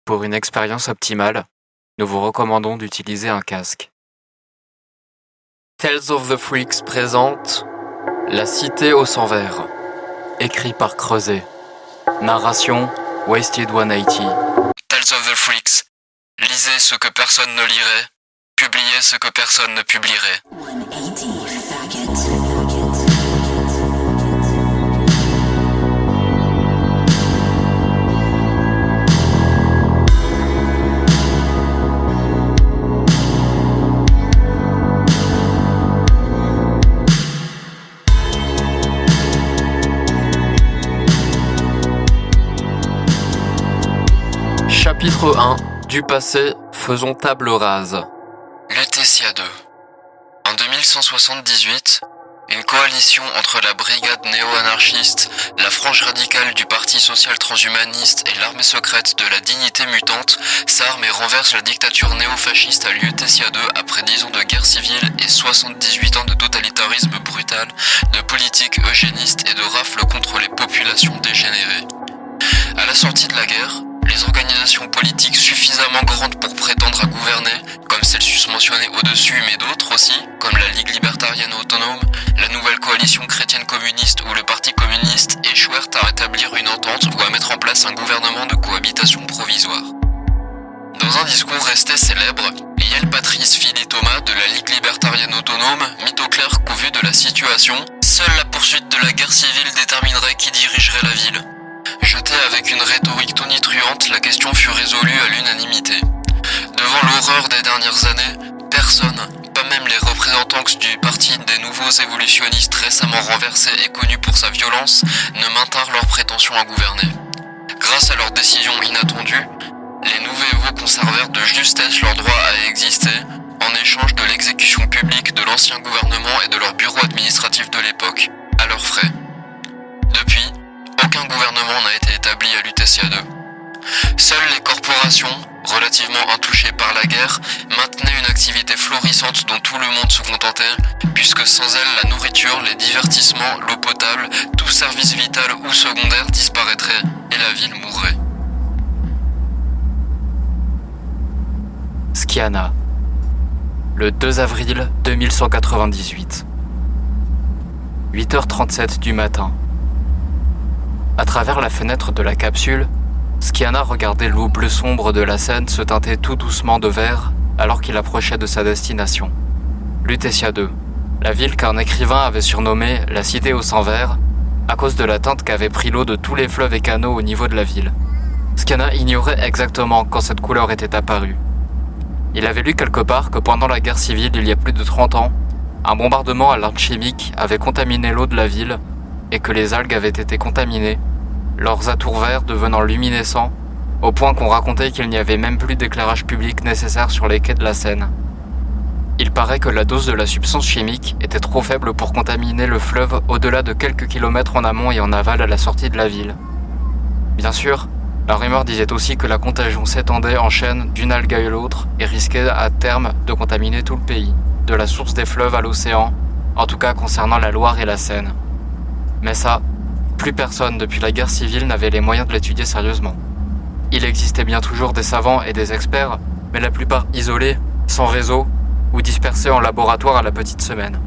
Pour une expérience optimale, nous vous recommandons d'utiliser un casque. Tales of the Freaks présente La Cité au sang vert, écrit par Creuset. Narration Wasted 180. Tales of the Freaks. Lisez ce que personne ne lirait, publiez ce que personne ne publierait. 180 faggot. Chapitre 1. Du passé, faisons table rase. Lutetia 2. En 2178, une coalition entre la brigade néo-anarchiste, la frange radicale du Parti social transhumaniste et l'armée secrète de la dignité mutante s'arme et renverse la dictature néo-fasciste à Lutetia 2 après 10 ans de guerre civile et 78 ans de totalitarisme brutal, de politique eugéniste et de rafle contre les populations dégénérées. À la sortie de la guerre, les organisations politiques suffisamment grandes pour prétendre à gouverner, comme celles susmentionnées au-dessus mais d'autres aussi, comme la Ligue libertarienne autonome, la nouvelle coalition chrétienne communiste ou le Parti communiste, échouèrent à rétablir une entente ou à mettre en place un gouvernement de cohabitation provisoire. Dans un discours resté célèbre, Yael Patrice Philly Thomas de la Ligue libertarienne autonome mit au clair qu'au vu de la situation, seule la poursuite de la guerre civile déterminerait qui dirigerait la ville. Jetée avec une rhétorique tonitruante, la question fut résolue à l'unanimité. Devant l'horreur des dernières années, personne, pas même les représentants du parti des nouveaux évolutionnistes récemment renversés et connus pour sa violence, ne maintinrent leurs prétentions à gouverner. Grâce à leurs décisions inattendues, les nouveaux conservèrent de justesse leur droit à exister, en échange de l'exécution publique de l'ancien gouvernement et de leur bureau administratif de l'époque, à leurs frais. Depuis, aucun gouvernement n'a été établi à Lutetia 2. Seules les corporations, relativement intouchées par la guerre, maintenaient une activité florissante dont tout le monde se contentait, puisque sans elles, la nourriture, les divertissements, l'eau potable, tout service vital ou secondaire disparaîtrait et la ville mourrait. Skiana, le 2 avril 2198. 8h37 du matin. À travers la fenêtre de la capsule, Skiana regardait l'eau bleu sombre de la Seine se teinter tout doucement de vert alors qu'il approchait de sa destination. Lutetia 2, la ville qu'un écrivain avait surnommée la Cité au sang vert à cause de la teinte qu'avait pris l'eau de tous les fleuves et canaux au niveau de la ville. Skiana ignorait exactement quand cette couleur était apparue. Il avait lu quelque part que pendant la guerre civile il y a plus de 30 ans, un bombardement à l'arme chimique avait contaminé l'eau de la ville et que les algues avaient été contaminées, leurs atours verts devenant luminescents, au point qu'on racontait qu'il n'y avait même plus d'éclairage public nécessaire sur les quais de la Seine. Il paraît que la dose de la substance chimique était trop faible pour contaminer le fleuve au-delà de quelques kilomètres en amont et en aval à la sortie de la ville. Bien sûr, la rumeur disait aussi que la contagion s'étendait en chaîne d'une algue à l'autre et risquait à terme de contaminer tout le pays, de la source des fleuves à l'océan, en tout cas concernant la Loire et la Seine. Mais ça, plus personne depuis la guerre civile n'avait les moyens de l'étudier sérieusement. Il existait bien toujours des savants et des experts, mais la plupart isolés, sans réseau, ou dispersés en laboratoire à la petite semaine.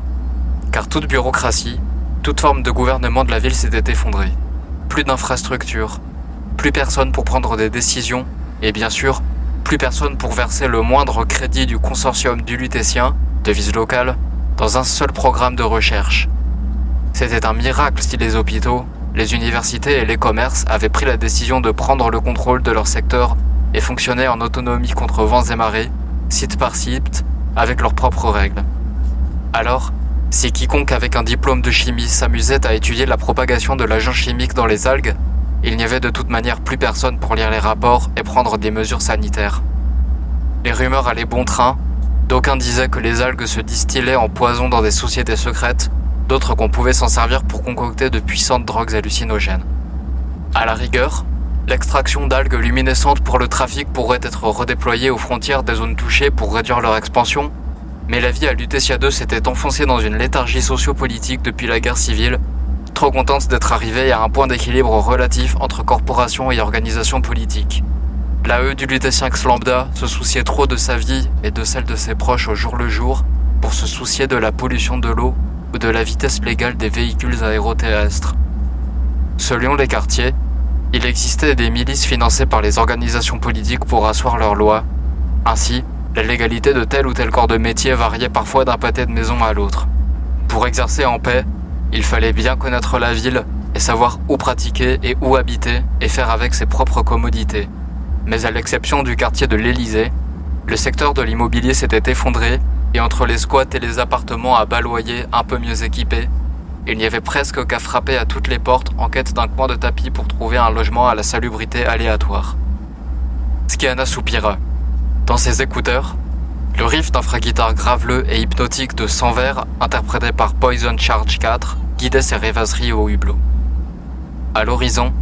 Car toute bureaucratie, toute forme de gouvernement de la ville s'était effondrée. Plus d'infrastructures, plus personne pour prendre des décisions, et bien sûr, plus personne pour verser le moindre crédit du consortium du Lutétien, devise locale, dans un seul programme de recherche. C'était un miracle si les hôpitaux, les universités et les commerces avaient pris la décision de prendre le contrôle de leur secteur et fonctionnaient en autonomie contre vents et marées, site par site, avec leurs propres règles. Alors, si quiconque avec un diplôme de chimie s'amusait à étudier la propagation de l'agent chimique dans les algues, il n'y avait de toute manière plus personne pour lire les rapports et prendre des mesures sanitaires. Les rumeurs allaient bon train, d'aucuns disaient que les algues se distillaient en poison dans des sociétés secrètes, d'autres qu'on pouvait s'en servir pour concocter de puissantes drogues hallucinogènes. À la rigueur, l'extraction d'algues luminescentes pour le trafic pourrait être redéployée aux frontières des zones touchées pour réduire leur expansion, mais la vie à Lutetia 2 s'était enfoncée dans une léthargie socio-politique depuis la guerre civile, trop contente d'être arrivée à un point d'équilibre relatif entre corporations et organisations politiques. L'AE du Lutétiens lambda se souciait trop de sa vie et de celle de ses proches au jour le jour pour se soucier de la pollution de l'eau ou de la vitesse légale des véhicules aéroterrestres. Selon les quartiers, il existait des milices financées par les organisations politiques pour asseoir leurs lois. Ainsi, la légalité de tel ou tel corps de métier variait parfois d'un pâté de maison à l'autre. Pour exercer en paix, il fallait bien connaître la ville et savoir où pratiquer et où habiter et faire avec ses propres commodités. Mais à l'exception du quartier de l'Élysée, le secteur de l'immobilier s'était effondré et entre les squats et les appartements à bas loyer un peu mieux équipés, il n'y avait presque qu'à frapper à toutes les portes en quête d'un coin de tapis pour trouver un logement à la salubrité aléatoire. Skiana soupira. Dans ses écouteurs, le riff d'infraguitare graveleux et hypnotique de Sans Verre, interprété par Poison Charge 4, guidait ses rêvasseries au hublot. À l'horizon,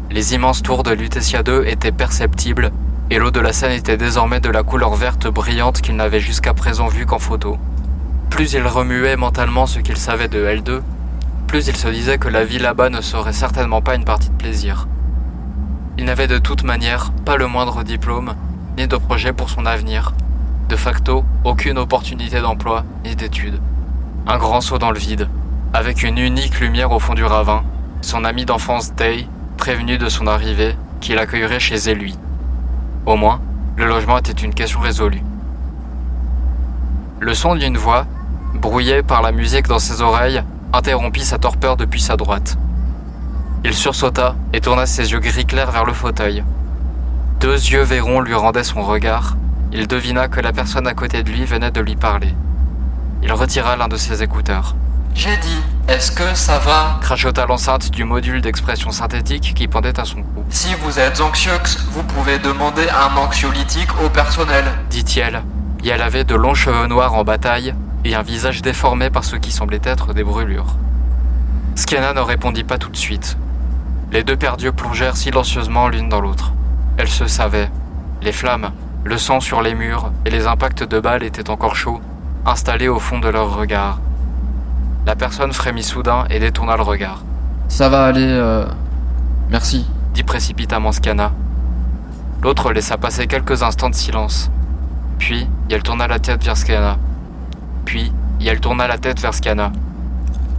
les immenses tours de Lutetia 2 étaient perceptibles et l'eau de la Seine était désormais de la couleur verte brillante qu'il n'avait jusqu'à présent vue qu'en photo. Plus il remuait mentalement ce qu'il savait de L2, plus il se disait que la vie là-bas ne serait certainement pas une partie de plaisir. Il n'avait de toute manière pas le moindre diplôme, ni de projet pour son avenir. De facto, aucune opportunité d'emploi, ni d'études. Un grand saut dans le vide, avec une unique lumière au fond du ravin, son ami d'enfance Day, prévenu de son arrivée, qu'il accueillerait chez lui. Au moins, le logement était une question résolue. Le son d'une voix, brouillé par la musique dans ses oreilles, interrompit sa torpeur depuis sa droite. Il sursauta et tourna ses yeux gris clair vers le fauteuil. 2 yeux verrons lui rendaient son regard. Il devina que la personne à côté de lui venait de lui parler. Il retira l'un de ses écouteurs. « J'ai dit, est-ce que ça va ?» crachota l'enceinte du module d'expression synthétique qui pendait à son cou. « Si vous êtes anxieux, vous pouvez demander un anxiolytique au personnel, » dit-elle. Et elle avait de longs cheveux noirs en bataille et un visage déformé par ce qui semblait être des brûlures. Skiana ne répondit pas tout de suite. Les 2 paires d'yeux plongèrent silencieusement l'une dans l'autre. Elles se savaient. Les flammes, le sang sur les murs et les impacts de balles étaient encore chauds, installés au fond de leurs regards. La personne frémit soudain et détourna le regard. « Ça va aller, merci. » dit précipitamment Skiana. L'autre laissa passer quelques instants de silence. Puis, elle tourna la tête vers Skiana.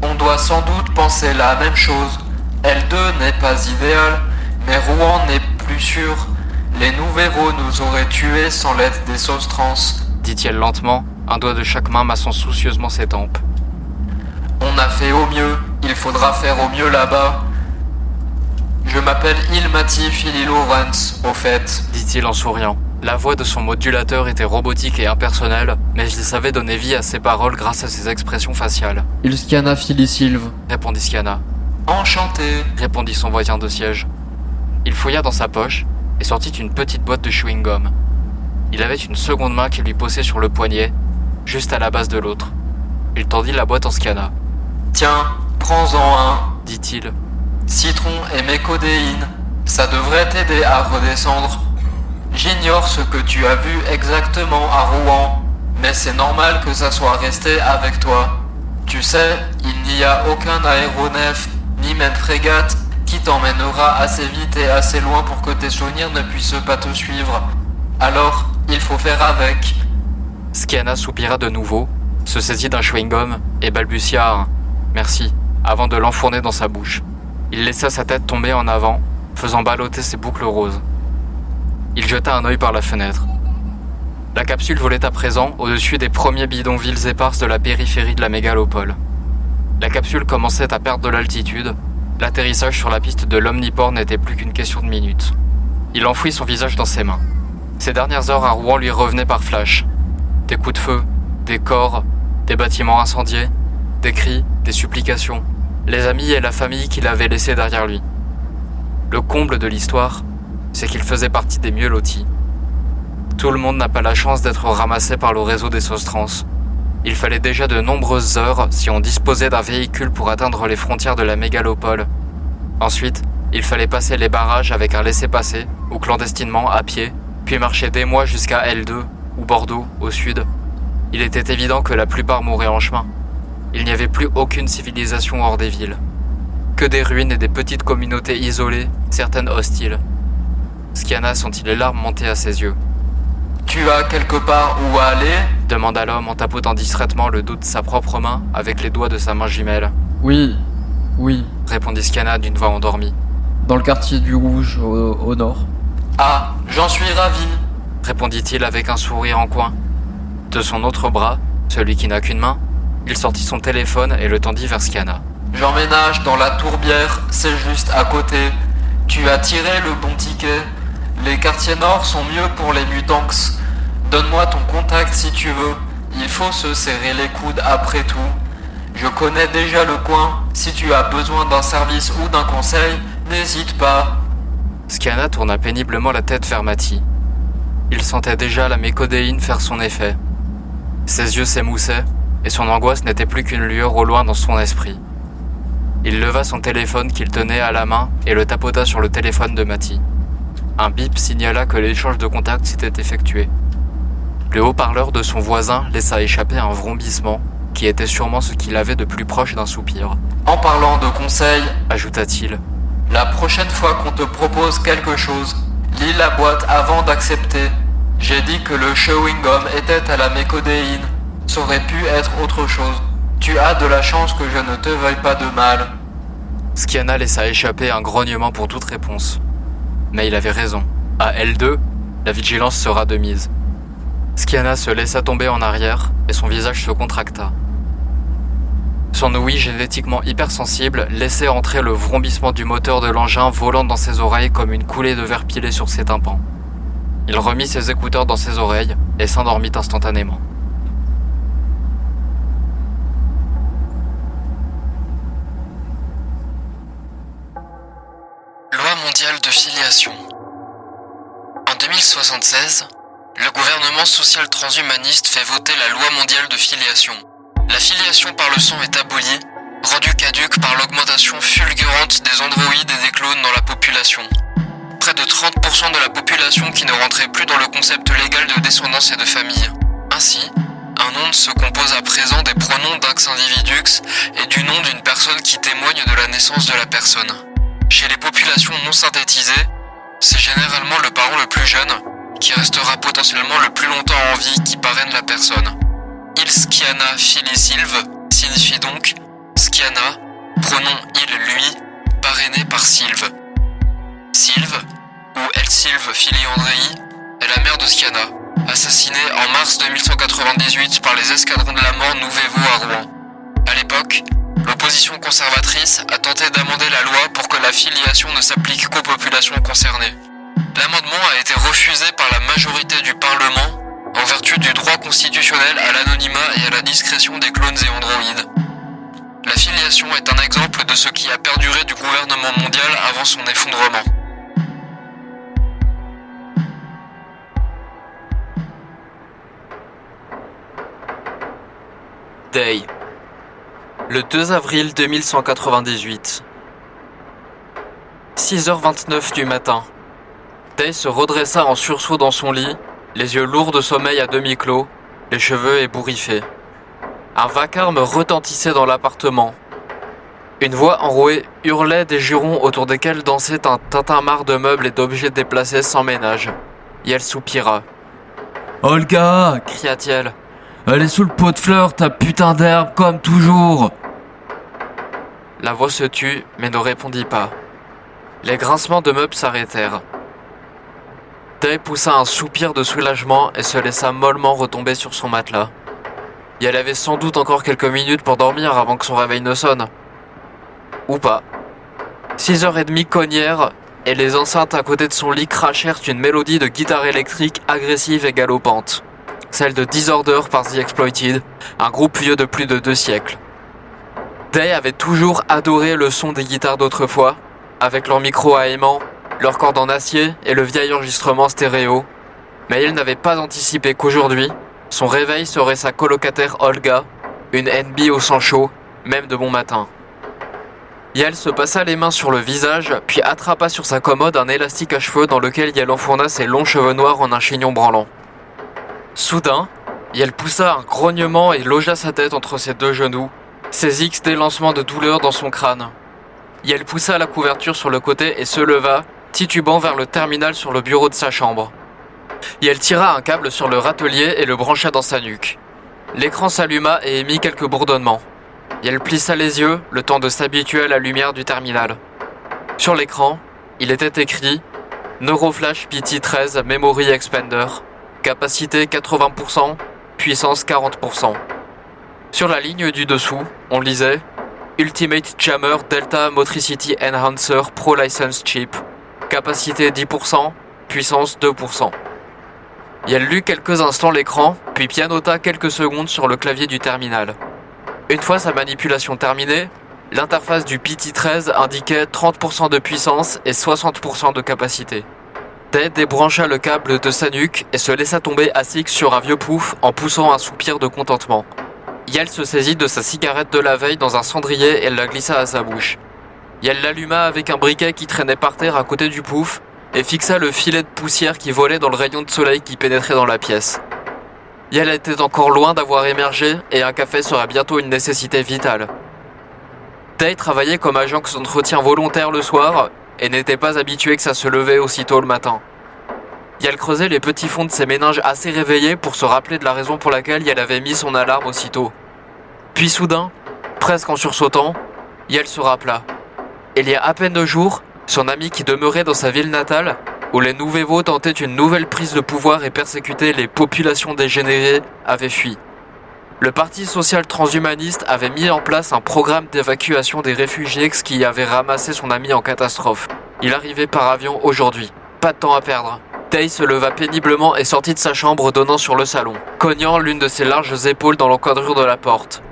On doit sans doute penser la même chose. L2 n'est pas idéal, mais Rouen n'est plus sûr. Les Nouveaux nous auraient tués sans l'aide des sauces trans, dit-elle lentement, un doigt de chaque main massant soucieusement ses tempes. On a fait au mieux, il faudra faire au mieux là-bas. Je m'appelle Ilmati Philly Lawrence, au fait, dit-il en souriant. La voix de son modulateur était robotique et impersonnelle, mais il savait donner vie à ses paroles grâce à ses expressions faciales. Ilskiana Philly Sylve, répondit Skiana. Enchanté, répondit son voisin de siège. Il fouilla dans sa poche et sortit une petite boîte de chewing-gum. Il avait une seconde main qui lui posait sur le poignet, juste à la base de l'autre. Il tendit la boîte en Skiana. Tiens, prends-en un, dit-il. Citron et mécodéine, ça devrait t'aider à redescendre. J'ignore ce que tu as vu exactement à Rouen, mais c'est normal que ça soit resté avec toi. Tu sais, il n'y a aucun aéronef, ni même frégate, qui t'emmènera assez vite et assez loin pour que tes souvenirs ne puissent pas te suivre. Alors, il faut faire avec. Skiana soupira de nouveau, se saisit d'un chewing-gum et balbutia un « merci » avant de l'enfourner dans sa bouche. Il laissa sa tête tomber en avant, faisant balloter ses boucles roses. Il jeta un œil par la fenêtre. La capsule volait à présent au-dessus des premiers bidonvilles éparses de la périphérie de la mégalopole. La capsule commençait à perdre de l'altitude. L'atterrissage sur la piste de l'Omniport n'était plus qu'une question de minutes. Il enfouit son visage dans ses mains. Ces dernières heures à Rouen lui revenaient par flash. Des coups de feu, des corps, des bâtiments incendiés, des cris, des supplications, les amis et la famille qu'il avait laissés derrière lui. Le comble de l'histoire, c'est qu'il faisait partie des mieux lotis. Tout le monde n'a pas la chance d'être ramassé par le réseau des sauces trans. Il fallait déjà de nombreuses heures si on disposait d'un véhicule pour atteindre les frontières de la mégalopole. Ensuite, il fallait passer les barrages avec un laissez-passer, ou clandestinement à pied, puis marcher des mois jusqu'à L2, ou Bordeaux, au sud. Il était évident que la plupart mouraient en chemin. Il n'y avait plus aucune civilisation hors des villes. Que des ruines et des petites communautés isolées, certaines hostiles. Skiana sentit les larmes monter à ses yeux. « Tu as quelque part où aller ?» demanda l'homme en tapotant distraitement le dos de sa propre main avec les doigts de sa main jumelle. « Oui, répondit Skiana d'une voix endormie. Dans le quartier du Rouge, au nord. »« Ah, j'en suis ravi !» répondit-il avec un sourire en coin. De son autre bras, celui qui n'a qu'une main, il sortit son téléphone et le tendit vers Skiana. « J'emménage dans la Tourbière, c'est juste à côté. Tu as tiré le bon ticket. Les quartiers nord sont mieux pour les mutanx. Donne-moi ton contact si tu veux. Il faut se serrer les coudes après tout. Je connais déjà le coin. Si tu as besoin d'un service ou d'un conseil, n'hésite pas. » Skiana tourna péniblement la tête vers Mati. Il sentait déjà la mécodéine faire son effet. Ses yeux s'émoussaient, et son angoisse n'était plus qu'une lueur au loin dans son esprit. Il leva son téléphone qu'il tenait à la main et le tapota sur le téléphone de Mati. Un bip signala que l'échange de contacts s'était effectué. Le haut-parleur de son voisin laissa échapper un vrombissement, qui était sûrement ce qu'il avait de plus proche d'un soupir. « En parlant de conseils, ajouta-t-il, la prochaine fois qu'on te propose quelque chose, lis la boîte avant d'accepter. J'ai dit que le chewing-gum était à la mécodéine. Ça aurait pu être autre chose. Tu as de la chance que je ne te veuille pas de mal. » Skiana laissa échapper un grognement pour toute réponse. Mais il avait raison. À L2, la vigilance sera de mise. Skiana se laissa tomber en arrière et son visage se contracta. Son ouïe génétiquement hypersensible laissait entrer le vrombissement du moteur de l'engin volant dans ses oreilles comme une coulée de verre pilé sur ses tympans. Il remit ses écouteurs dans ses oreilles et s'endormit instantanément. Loi mondiale de filiation. En 2076, le gouvernement social transhumaniste fait voter la loi mondiale de filiation. La filiation par le sang est abolie, rendue caduque par l'augmentation fulgurante des androïdes et des clones dans la population. Près de 30% de la population qui ne rentrait plus dans le concept légal de descendance et de famille. Ainsi, un nom se compose à présent des pronoms d'Ax Individux et du nom d'une personne qui témoigne de la naissance de la personne. Chez les populations non synthétisées, c'est généralement le parent le plus jeune, qui restera potentiellement le plus longtemps en vie, qui parraine la personne. Il Skiana Fili Silve signifie donc Skiana, pronom il lui, parrainé par Silve. Silve, ou Elsilve Fili Andrei, est la mère de Skiana, assassinée en mars 2198 par les escadrons de la mort Nouvevo à Rouen. À l'époque, l'opposition conservatrice a tenté d'amender la loi pour que la filiation ne s'applique qu'aux populations concernées. L'amendement a été refusé par la majorité du Parlement en vertu du droit constitutionnel à l'anonymat et à la discrétion des clones et androïdes. La filiation est un exemple de ce qui a perduré du gouvernement mondial avant son effondrement. Day. Le 2 avril 2198. 6h29 du matin. Day se redressa en sursaut dans son lit, les yeux lourds de sommeil à demi clos, les cheveux ébouriffés. Un vacarme retentissait dans l'appartement. Une voix enrouée hurlait des jurons autour desquels dansait un tintamarre de meubles et d'objets déplacés sans ménage. Et elle soupira. « Olga !» cria-t-elle. « Elle est sous le pot de fleurs, ta putain d'herbe, comme toujours !» La voix se tut, mais ne répondit pas. Les grincements de meubles s'arrêtèrent. Day poussa un soupir de soulagement et se laissa mollement retomber sur son matelas. Et elle avait sans doute encore quelques minutes pour dormir avant que son réveil ne sonne. Ou pas. 6h30 cognèrent et les enceintes à côté de son lit crachèrent une mélodie de guitare électrique agressive et galopante. Celle de Disorder par The Exploited, un groupe vieux de plus de 2 siècles. Day avait toujours adoré le son des guitares d'autrefois, avec leur micro à aimant, leurs cordes en acier et le vieil enregistrement stéréo. Mais il n'avait pas anticipé qu'aujourd'hui, son réveil serait sa colocataire Olga, une NB au sang chaud, même de bon matin. Yael se passa les mains sur le visage, puis attrapa sur sa commode un élastique à cheveux dans lequel Yael enfourna ses longs cheveux noirs en un chignon branlant. Soudain, Yael poussa un grognement et logea sa tête entre ses 2 genoux, ses X d'élancement de douleur dans son crâne. Yael poussa la couverture sur le côté et se leva, titubant vers le terminal sur le bureau de sa chambre. Et elle tira un câble sur le râtelier et le brancha dans sa nuque. L'écran s'alluma et émit quelques bourdonnements. Et elle plissa les yeux, le temps de s'habituer à la lumière du terminal. Sur l'écran, il était écrit « Neuroflash PT13 Memory Expander, capacité 80%, puissance 40%. » Sur la ligne du dessous, on lisait « Ultimate Jammer Delta Motricity Enhancer Pro License Chip, capacité 10%, puissance 2%. » Et elle lut quelques instants l'écran, puis pianota quelques secondes sur le clavier du terminal. Une fois sa manipulation terminée, l'interface du PT13 indiquait 30% de puissance et 60% de capacité. Day débrancha le câble de sa nuque et se laissa tomber assise sur un vieux pouf en poussant un soupir de contentement. Yael se saisit de sa cigarette de la veille dans un cendrier et la glissa à sa bouche. Yael l'alluma avec un briquet qui traînait par terre à côté du pouf et fixa le filet de poussière qui volait dans le rayon de soleil qui pénétrait dans la pièce. Yael était encore loin d'avoir émergé et un café serait bientôt une nécessité vitale. Day travaillait comme agent d'entretien volontaire le soir et n'était pas habitué que ça se levait aussitôt le matin. Yael creusait les petits fonds de ses méninges assez réveillés pour se rappeler de la raison pour laquelle Yael avait mis son alarme aussitôt. Puis soudain, presque en sursautant, Yael se rappela. Il y a à peine 2 jours, son ami qui demeurait dans sa ville natale, où les Nouveaux tentaient une nouvelle prise de pouvoir et persécutaient les populations dégénérées, avait fui. Le Parti social transhumaniste avait mis en place un programme d'évacuation des réfugiés qui avait ramassé son ami en catastrophe. Il arrivait par avion aujourd'hui. Pas de temps à perdre. Day se leva péniblement et sortit de sa chambre donnant sur le salon, cognant l'une de ses larges épaules dans l'encadrure de la porte.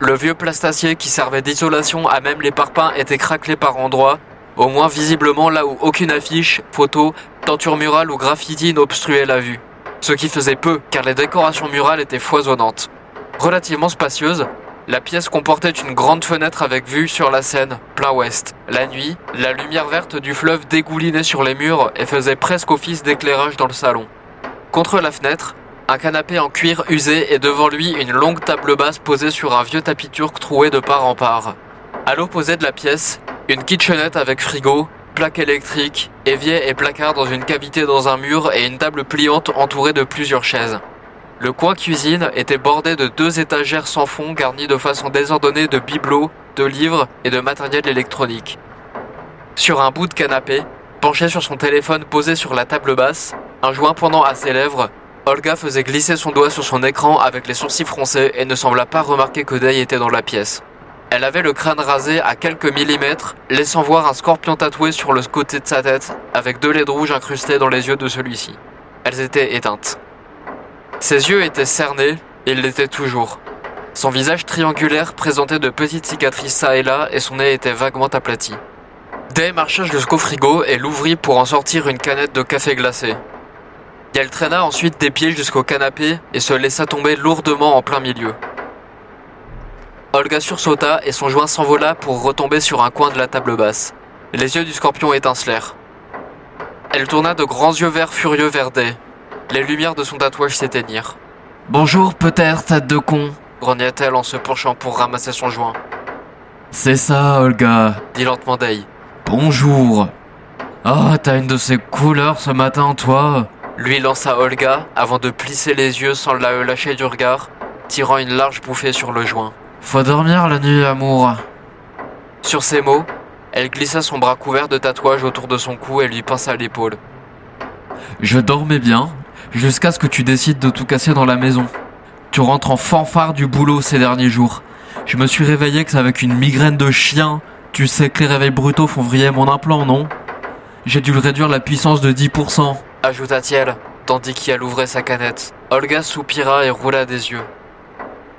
Le vieux plastacier qui servait d'isolation à même les parpaings était craquelé par endroits, au moins visiblement là où aucune affiche, photo, tenture murale ou graffiti n'obstruait la vue. Ce qui faisait peu, car les décorations murales étaient foisonnantes. Relativement spacieuse, la pièce comportait une grande fenêtre avec vue sur la Seine, plein ouest. La nuit, la lumière verte du fleuve dégoulinait sur les murs et faisait presque office d'éclairage dans le salon. Contre la fenêtre, un canapé en cuir usé et devant lui une longue table basse posée sur un vieux tapis turc troué de part en part. À l'opposé de la pièce, une kitchenette avec frigo, plaque électrique, évier et placard dans une cavité dans un mur et une table pliante entourée de plusieurs chaises. Le coin cuisine était bordé de 2 étagères sans fond garnies de façon désordonnée de bibelots, de livres et de matériel électronique. Sur un bout de canapé, penché sur son téléphone posé sur la table basse, un joint pendant à ses lèvres, Olga faisait glisser son doigt sur son écran avec les sourcils froncés et ne sembla pas remarquer que Day était dans la pièce. Elle avait le crâne rasé à quelques millimètres, laissant voir un scorpion tatoué sur le côté de sa tête, avec 2 leds rouges incrustés dans les yeux de celui-ci. Elles étaient éteintes. Ses yeux étaient cernés, et ils l'étaient toujours. Son visage triangulaire présentait de petites cicatrices çà et là, et son nez était vaguement aplati. Day marcha jusqu'au frigo et l'ouvrit pour en sortir une canette de café glacé. Elle traîna ensuite des pieds jusqu'au canapé et se laissa tomber lourdement en plein milieu. Olga sursauta et son joint s'envola pour retomber sur un coin de la table basse. Les yeux du scorpion étincelèrent. Elle tourna de grands yeux verts furieux vers Day. Les lumières de son tatouage s'éteignirent. « Bonjour peut-être, tête de con !» grogna-t-elle en se penchant pour ramasser son joint. « C'est ça, Olga !» dit lentement Day. « Bonjour !»« Ah, t'as une de ces couleurs ce matin, toi !» lui lança Olga avant de plisser les yeux sans la lâcher du regard, tirant une large bouffée sur le joint. « Faut dormir la nuit, amour !» Sur ces mots, elle glissa son bras couvert de tatouages autour de son cou et lui pinça l'épaule. « Je dormais bien, jusqu'à ce que tu décides de tout casser dans la maison. Tu rentres en fanfare du boulot ces derniers jours. Je me suis réveillé que c'est avec une migraine de chien. Tu sais que les réveils brutaux font vriller mon implant, non ? J'ai dû le réduire la puissance de 10%. Ajouta-t-elle, tandis qu'elle ouvrait sa canette. Olga soupira et roula des yeux.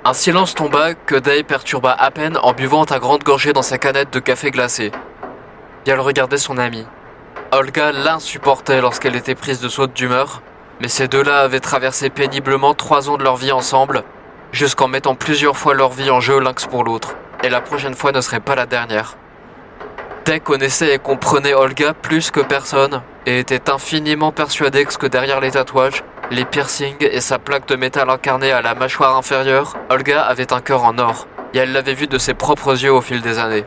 Un silence tomba que Day perturba à peine en buvant à grande gorgée dans sa canette de café glacé. Et elle regardait son amie. Olga l'insupportait lorsqu'elle était prise de saute d'humeur, mais ces deux-là avaient traversé péniblement 3 ans de leur vie ensemble, jusqu'en mettant plusieurs fois leur vie en jeu l'un pour l'autre, et la prochaine fois ne serait pas la dernière. Day connaissait et comprenait Olga plus que personne, et était infiniment persuadé que derrière les tatouages, les piercings et sa plaque de métal incarnée à la mâchoire inférieure, Olga avait un cœur en or, et elle l'avait vu de ses propres yeux au fil des années.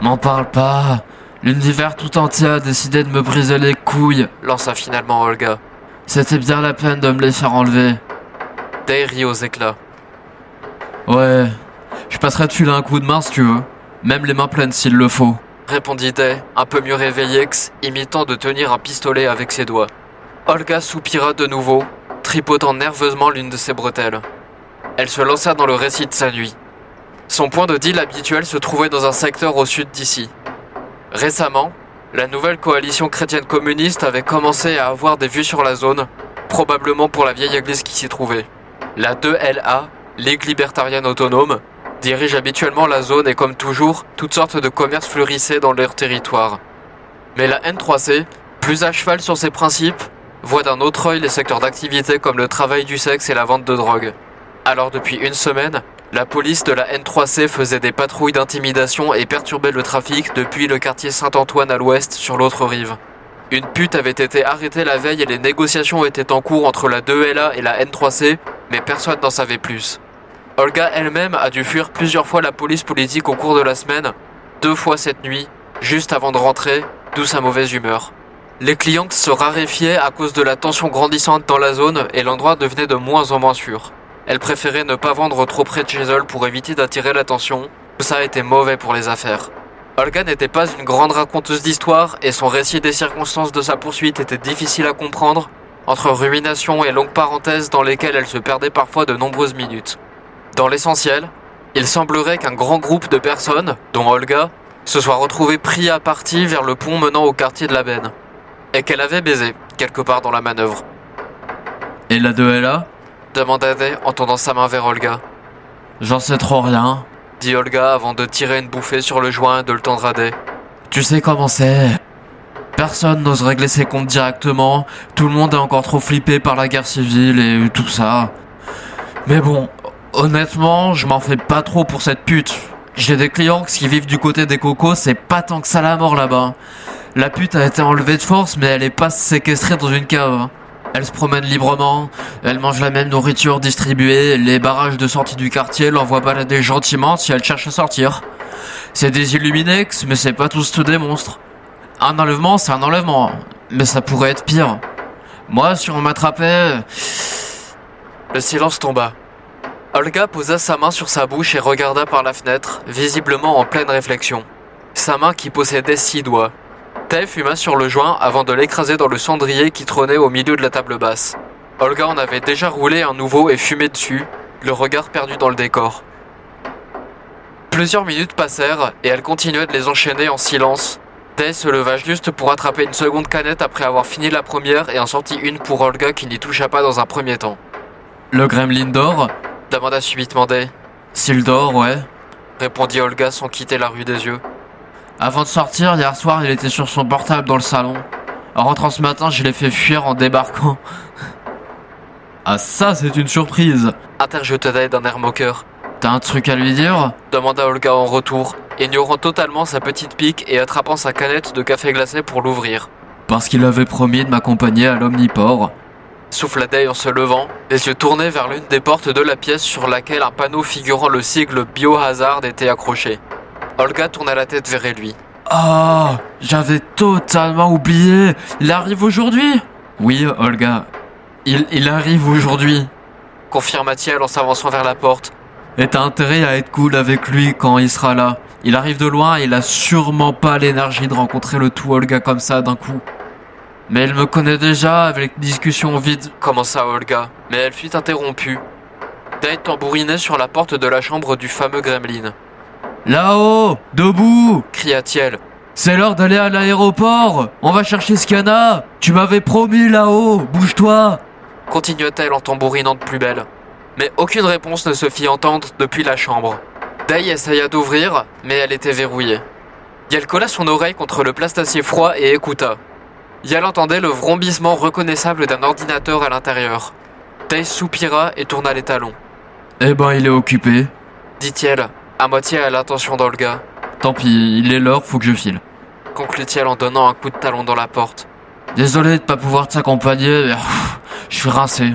M'en parle pas, L'univers tout entier a décidé de me briser les couilles, lança finalement Olga. c'était bien la peine de me les faire enlever. Day rit aux éclats. Ouais, je passerai te filer un coup de main si tu veux, même les mains pleines s'il le faut. Répondit Day, un peu mieux réveillé, imitant de tenir un pistolet avec ses doigts. Olga soupira de nouveau, tripotant nerveusement l'une de ses bretelles. Elle se lança dans le récit de sa nuit. Son point de deal habituel se trouvait dans un secteur au sud d'ici. Récemment, la nouvelle coalition chrétienne communiste avait commencé à avoir des vues sur la zone, probablement pour la vieille église qui s'y trouvait. La 2LA, Ligue libertarienne autonome, dirige habituellement la zone et comme toujours, toutes sortes de commerces fleurissaient dans leur territoire. Mais la N3C, plus à cheval sur ses principes, voit d'un autre œil les secteurs d'activité comme le travail du sexe et la vente de drogue. Alors depuis une semaine, la police de la N3C faisait des patrouilles d'intimidation et perturbait le trafic depuis le quartier Saint-Antoine à l'ouest sur l'autre rive. Une pute avait été arrêtée la veille et les négociations étaient en cours entre la 2LA et la N3C, mais personne n'en savait plus. Olga elle-même a dû fuir plusieurs fois la police politique au cours de la semaine, 2 fois cette nuit, juste avant de rentrer, d'où sa mauvaise humeur. Les clients se raréfiaient à cause de la tension grandissante dans la zone et l'endroit devenait de moins en moins sûr. Elle préférait ne pas vendre trop près de chez elle pour éviter d'attirer l'attention. Tout ça était mauvais pour les affaires. Olga n'était pas une grande raconteuse d'histoire et son récit des circonstances de sa poursuite était difficile à comprendre, entre ruination et longues parenthèses dans lesquelles elle se perdait parfois de nombreuses minutes. Dans l'essentiel, il semblerait qu'un grand groupe de personnes, dont Olga, se soit retrouvé pris à partie vers le pont menant au quartier de la Benne, et qu'elle avait baisé, quelque part dans la manœuvre. Et la 2LA ? Demanda Day en tendant sa main vers Olga. J'en sais trop rien. Dit Olga avant de tirer une bouffée sur le joint et de le tendre à Day. Tu sais comment c'est. Personne n'ose régler ses comptes directement, tout le monde est encore trop flippé par la guerre civile et tout ça. Mais bon, honnêtement, je m'en fais pas trop pour cette pute. J'ai des clients qui vivent du côté des cocos, c'est pas tant que ça la mort là-bas. La pute a été enlevée de force, mais elle est pas séquestrée dans une cave. Elle se promène librement, elle mange la même nourriture distribuée, les barrages de sortie du quartier l'envoient balader gentiment si elle cherche à sortir. C'est des Illuminex, mais c'est pas tous des monstres. Un enlèvement, c'est un enlèvement, mais ça pourrait être pire. Moi, si on m'attrapait... Le silence tomba. Olga posa sa main sur sa bouche et regarda par la fenêtre, visiblement en pleine réflexion. Sa main qui possédait 6 doigts. Tay fuma sur le joint avant de l'écraser dans le cendrier qui trônait au milieu de la table basse. Olga en avait déjà roulé un nouveau et fumé dessus, le regard perdu dans le décor. Plusieurs minutes passèrent et elle continuait de les enchaîner en silence. Tay se leva juste pour attraper une seconde canette après avoir fini la première et en sortit une pour Olga qui n'y toucha pas dans un premier temps. Le gremlin dort ? Demanda subitement Day. S'il dort, ouais. Répondit Olga sans quitter la rue des yeux. Avant de sortir, hier soir, il était sur son portable dans le salon. En rentrant ce matin, je l'ai fait fuir en débarquant. Ah ça, c'est une surprise. Interjeta Day d'un air moqueur. T'as un truc à lui dire ? Demanda Olga en retour, ignorant totalement sa petite pique et attrapant sa canette de café glacé pour l'ouvrir. Parce qu'il avait promis de m'accompagner à l'Omniport. Souffla Day en se levant, les yeux tournés vers l'une des portes de la pièce sur laquelle un panneau figurant le sigle Biohazard était accroché. Olga tourna la tête vers lui. Oh, j'avais totalement oublié. Il arrive aujourd'hui ? Oui, Olga. Il arrive aujourd'hui. Confirma-t-elle en s'avançant vers la porte. Et t'as intérêt à être cool avec lui quand il sera là. Il arrive de loin et il a sûrement pas l'énergie de rencontrer le tout Olga comme ça d'un coup. Mais elle me connaît déjà avec une discussion vide. Commença Olga, mais elle fut interrompue. Day tambourinait sur la porte de la chambre du fameux gremlin. Là-haut, debout, cria-t-elle. C'est l'heure d'aller à l'aéroport. On va chercher ce qu'il y en a. Tu m'avais promis là-haut, bouge-toi. Continua-t-elle en tambourinant de plus belle. Mais aucune réponse ne se fit entendre depuis la chambre. Day essaya d'ouvrir, mais elle était verrouillée. Yel colla son oreille contre le plastacier froid et écouta. Yel entendait le vrombissement reconnaissable d'un ordinateur à l'intérieur. Day soupira et tourna les talons. Eh ben, il est occupé, dit-elle, à moitié à l'attention d'Olga. Tant pis, il est l'heure, faut que je file. Conclut-elle en donnant un coup de talon dans la porte. Désolé de pas pouvoir t'accompagner, mais je suis rincé.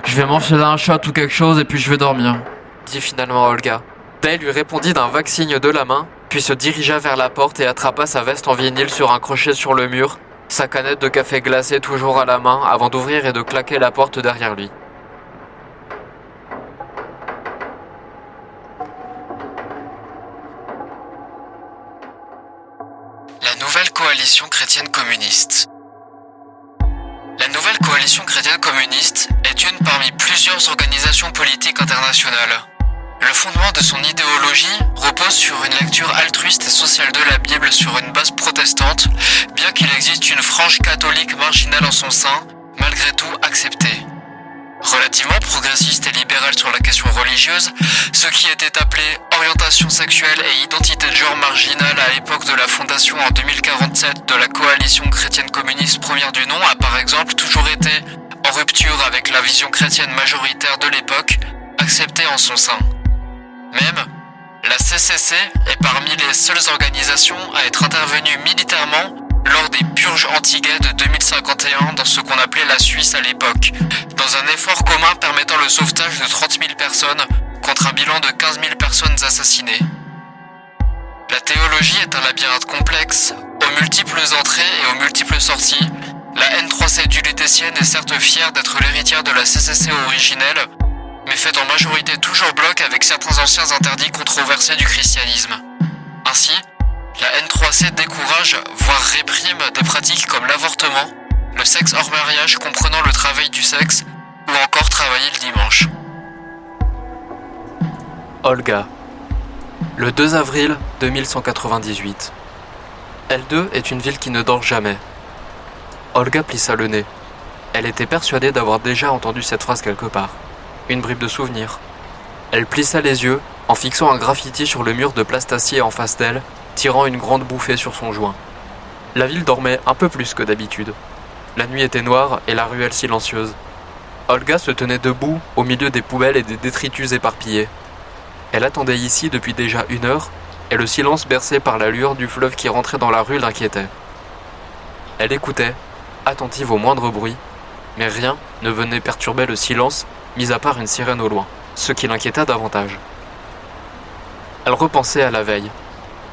Je vais m'enfiler un shot ou quelque chose et puis je vais dormir. Dit finalement Olga. Day lui répondit d'un vague signe de la main, puis se dirigea vers la porte et attrapa sa veste en vinyle sur un crochet sur le mur, sa canette de café glacé toujours à la main avant d'ouvrir et de claquer la porte derrière lui. La nouvelle coalition chrétienne communiste. La nouvelle coalition chrétienne communiste est une parmi plusieurs organisations politiques internationales. Le fondement de son idéologie repose sur une lecture altruiste et sociale de la Bible sur une base protestante, bien qu'il existe une frange catholique marginale en son sein, malgré tout acceptée. Relativement progressiste et libérale sur la question religieuse, ce qui était appelé orientation sexuelle et identité de genre marginale à l'époque de la fondation en 2047 de la coalition chrétienne communiste première du nom a par exemple toujours été, en rupture avec la vision chrétienne majoritaire de l'époque, acceptée en son sein. Même, la CCC est parmi les seules organisations à être intervenue militairement lors des purges anti-gays de 2051 dans ce qu'on appelait la Suisse à l'époque, dans un effort commun permettant le sauvetage de 30 000 personnes contre un bilan de 15 000 personnes assassinées. La théologie est un labyrinthe complexe, aux multiples entrées et aux multiples sorties. La N3C du Lutétienne est certes fière d'être l'héritière de la CCC originelle, mais faite en majorité toujours bloc avec certains anciens interdits controversés du christianisme. Ainsi, la N3C décourage, voire réprime des pratiques comme l'avortement, le sexe hors mariage comprenant le travail du sexe, ou encore travailler le dimanche. Olga. Le 2 avril 2198. L2 est une ville qui ne dort jamais. Olga plissa le nez. Elle était persuadée d'avoir déjà entendu cette phrase quelque part. Une bribe de souvenir. Elle plissa les yeux en fixant un graffiti sur le mur de plastacier en face d'elle, tirant une grande bouffée sur son joint. La ville dormait un peu plus que d'habitude. La nuit était noire et la ruelle silencieuse. Olga se tenait debout au milieu des poubelles et des détritus éparpillés. Elle attendait ici depuis déjà 1 heure, et le silence bercé par la lueur du fleuve qui rentrait dans la rue l'inquiétait. Elle écoutait, attentive au moindre bruit, mais rien ne venait perturber le silence, mis à part une sirène au loin, ce qui l'inquiéta davantage. Elle repensait à la veille.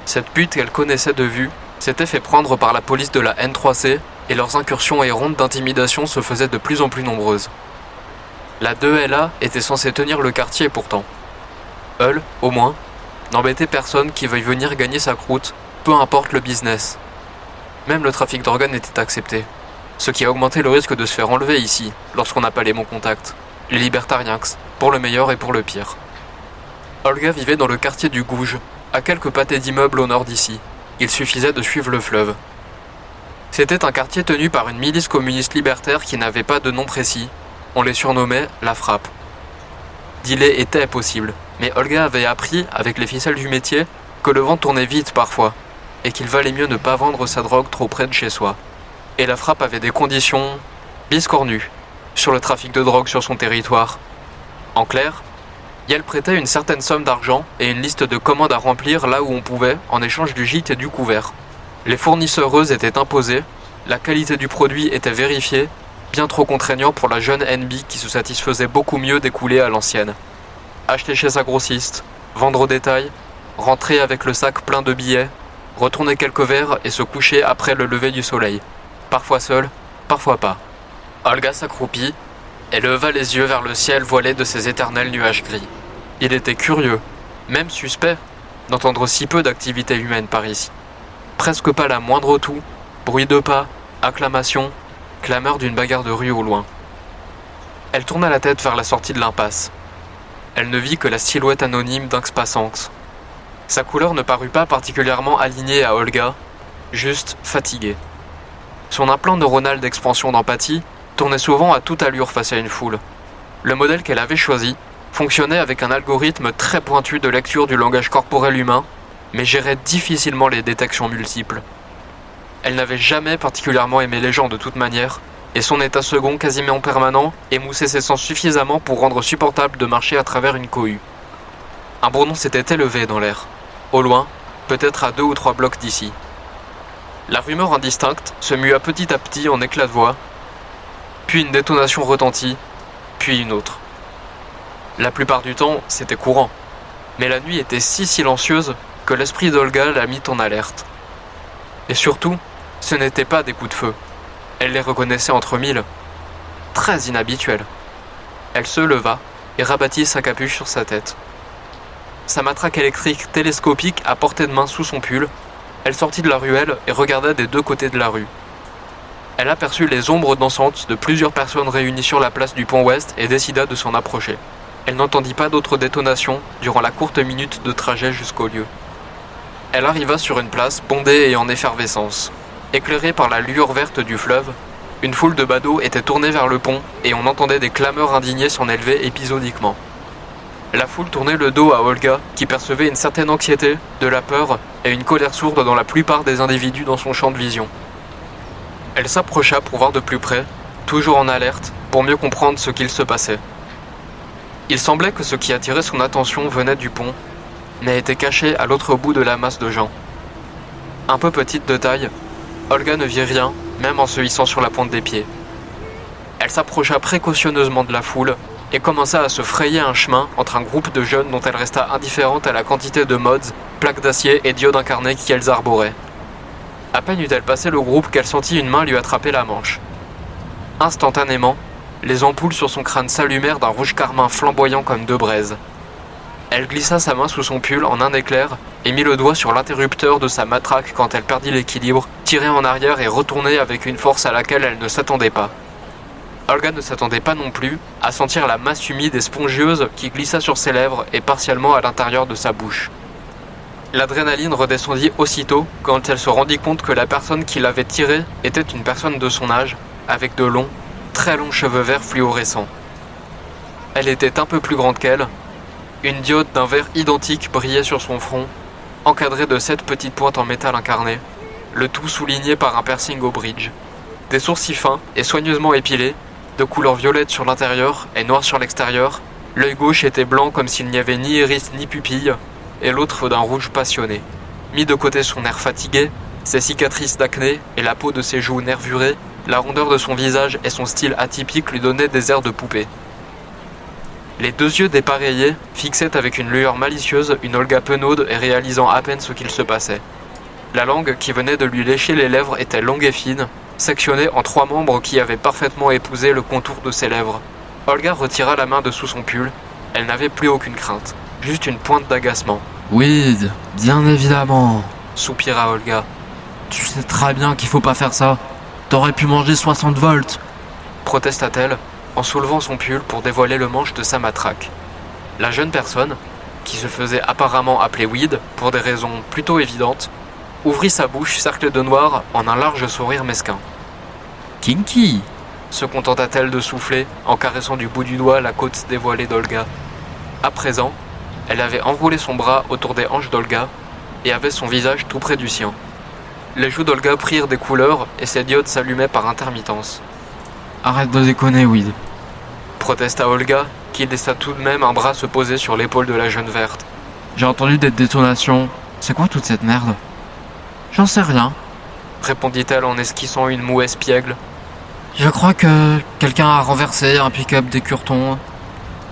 Cette pute qu'elle connaissait de vue s'était fait prendre par la police de la N3C et leurs incursions errantes d'intimidation se faisaient de plus en plus nombreuses. La 2LA était censée tenir le quartier pourtant. Elle, au moins, n'embêtait personne qui veuille venir gagner sa croûte, peu importe le business. Même le trafic d'organes était accepté, ce qui a augmenté le risque de se faire enlever ici, lorsqu'on n'a pas les bons contacts. Les libertariens, pour le meilleur et pour le pire. Olga vivait dans le quartier du Gouge, à quelques pâtés d'immeubles au nord d'ici. Il suffisait de suivre le fleuve. C'était un quartier tenu par une milice communiste libertaire qui n'avait pas de nom précis. On les surnommait la Frappe. Dealer était possible, mais Olga avait appris, avec les ficelles du métier, que le vent tournait vite parfois, et qu'il valait mieux ne pas vendre sa drogue trop près de chez soi. Et la Frappe avait des conditions biscornues sur le trafic de drogue sur son territoire. En clair, elle prêtait une certaine somme d'argent et une liste de commandes à remplir là où on pouvait, en échange du gîte et du couvert. Les fournisseuses étaient imposées, la qualité du produit était vérifiée, bien trop contraignant pour la jeune NB qui se satisfaisait beaucoup mieux d'écouler à l'ancienne. Acheter chez sa grossiste, vendre au détail, rentrer avec le sac plein de billets, retourner quelques verres et se coucher après le lever du soleil. Parfois seul, parfois pas. Olga s'accroupit et leva les yeux vers le ciel voilé de ses éternels nuages gris. Il était curieux, même suspect, d'entendre si peu d'activité humaine par ici. Presque pas la moindre toux, bruit de pas, acclamations, clameur d'une bagarre de rue au loin. Elle tourna la tête vers la sortie de l'impasse. Elle ne vit que la silhouette anonyme d'Inx-Passanx. Sa couleur ne parut pas particulièrement alignée à Olga, juste fatiguée. Son implant neuronal d'expansion d'empathie tournait souvent à toute allure face à une foule. Le modèle qu'elle avait choisi fonctionnait avec un algorithme très pointu de lecture du langage corporel humain, mais gérait difficilement les détections multiples. Elle n'avait jamais particulièrement aimé les gens de toute manière, et son état second quasiment permanent émoussait ses sens suffisamment pour rendre supportable de marcher à travers une cohue. Un bourdon s'était élevé dans l'air, au loin, peut-être à 2 ou 3 blocs d'ici. La rumeur indistincte se mua petit à petit en éclats de voix, puis une détonation retentit, puis une autre. La plupart du temps, c'était courant, mais la nuit était si silencieuse que l'esprit d'Olga la mit en alerte. Et surtout, ce n'étaient pas des coups de feu. Elle les reconnaissait entre mille. Très inhabituels. Elle se leva et rabattit sa capuche sur sa tête. Sa matraque électrique télescopique à portée de main sous son pull, elle sortit de la ruelle et regarda des deux côtés de la rue. Elle aperçut les ombres dansantes de plusieurs personnes réunies sur la place du pont Ouest et décida de s'en approcher. Elle n'entendit pas d'autres détonations durant la courte minute de trajet jusqu'au lieu. Elle arriva sur une place bondée et en effervescence. Éclairée par la lueur verte du fleuve, une foule de badauds était tournée vers le pont et on entendait des clameurs indignées s'en élever épisodiquement. La foule tournait le dos à Olga, qui percevait une certaine anxiété, de la peur et une colère sourde dans la plupart des individus dans son champ de vision. Elle s'approcha pour voir de plus près, toujours en alerte, pour mieux comprendre ce qu'il se passait. Il semblait que ce qui attirait son attention venait du pont, mais était caché à l'autre bout de la masse de gens. Un peu petite de taille, Olga ne vit rien, même en se hissant sur la pointe des pieds. Elle s'approcha précautionneusement de la foule et commença à se frayer un chemin entre un groupe de jeunes dont elle resta indifférente à la quantité de mods, plaques d'acier et diodes incarnés qu'elles arboraient. À peine eut-elle passé le groupe qu'elle sentit une main lui attraper la manche. Instantanément, les ampoules sur son crâne s'allumèrent d'un rouge carmin flamboyant comme deux braises. Elle glissa sa main sous son pull en un éclair et mit le doigt sur l'interrupteur de sa matraque quand elle perdit l'équilibre, tirait en arrière et retournait avec une force à laquelle elle ne s'attendait pas. Olga ne s'attendait pas non plus à sentir la masse humide et spongieuse qui glissa sur ses lèvres et partiellement à l'intérieur de sa bouche. L'adrénaline redescendit aussitôt quand elle se rendit compte que la personne qui l'avait tirée était une personne de son âge, avec de longs, très longs cheveux verts fluorescents. Elle était un peu plus grande qu'elle. Une diode d'un vert identique brillait sur son front, encadrée de 7 petites pointes en métal incarné, le tout souligné par un piercing au bridge. Des sourcils fins et soigneusement épilés, de couleur violette sur l'intérieur et noire sur l'extérieur, l'œil gauche était blanc comme s'il n'y avait ni iris ni pupille, et l'autre d'un rouge passionné. Mis de côté son air fatigué, ses cicatrices d'acné et la peau de ses joues nervurées, la rondeur de son visage et son style atypique lui donnaient des airs de poupée. Les deux yeux dépareillés fixaient avec une lueur malicieuse une Olga penaude et réalisant à peine ce qu'il se passait. La langue qui venait de lui lécher les lèvres était longue et fine, sectionnée en 3 membres qui avaient parfaitement épousé le contour de ses lèvres. Olga retira la main de sous son pull. Elle n'avait plus aucune crainte, juste une pointe d'agacement. « Weed, bien évidemment !» soupira Olga. « Tu sais très bien qu'il faut pas faire ça. T'aurais pu manger 60 volts !» protesta-t-elle en soulevant son pull pour dévoiler le manche de sa matraque. La jeune personne, qui se faisait apparemment appeler Weed pour des raisons plutôt évidentes, ouvrit sa bouche cerclée de noir en un large sourire mesquin. « Kinky !» se contenta-t-elle de souffler en caressant du bout du doigt la côte dévoilée d'Olga. À présent, elle avait enroulé son bras autour des hanches d'Olga et avait son visage tout près du sien. Les joues d'Olga prirent des couleurs et ses diodes s'allumaient par intermittence. « Arrête de déconner, Weed !» protesta Olga, qui laissa tout de même un bras se poser sur l'épaule de la jeune verte. « J'ai entendu des détonations. C'est quoi toute cette merde ?»« J'en sais rien, » répondit-elle en esquissant une moue espiègle. « Je crois que quelqu'un a renversé un pick-up des Curtons.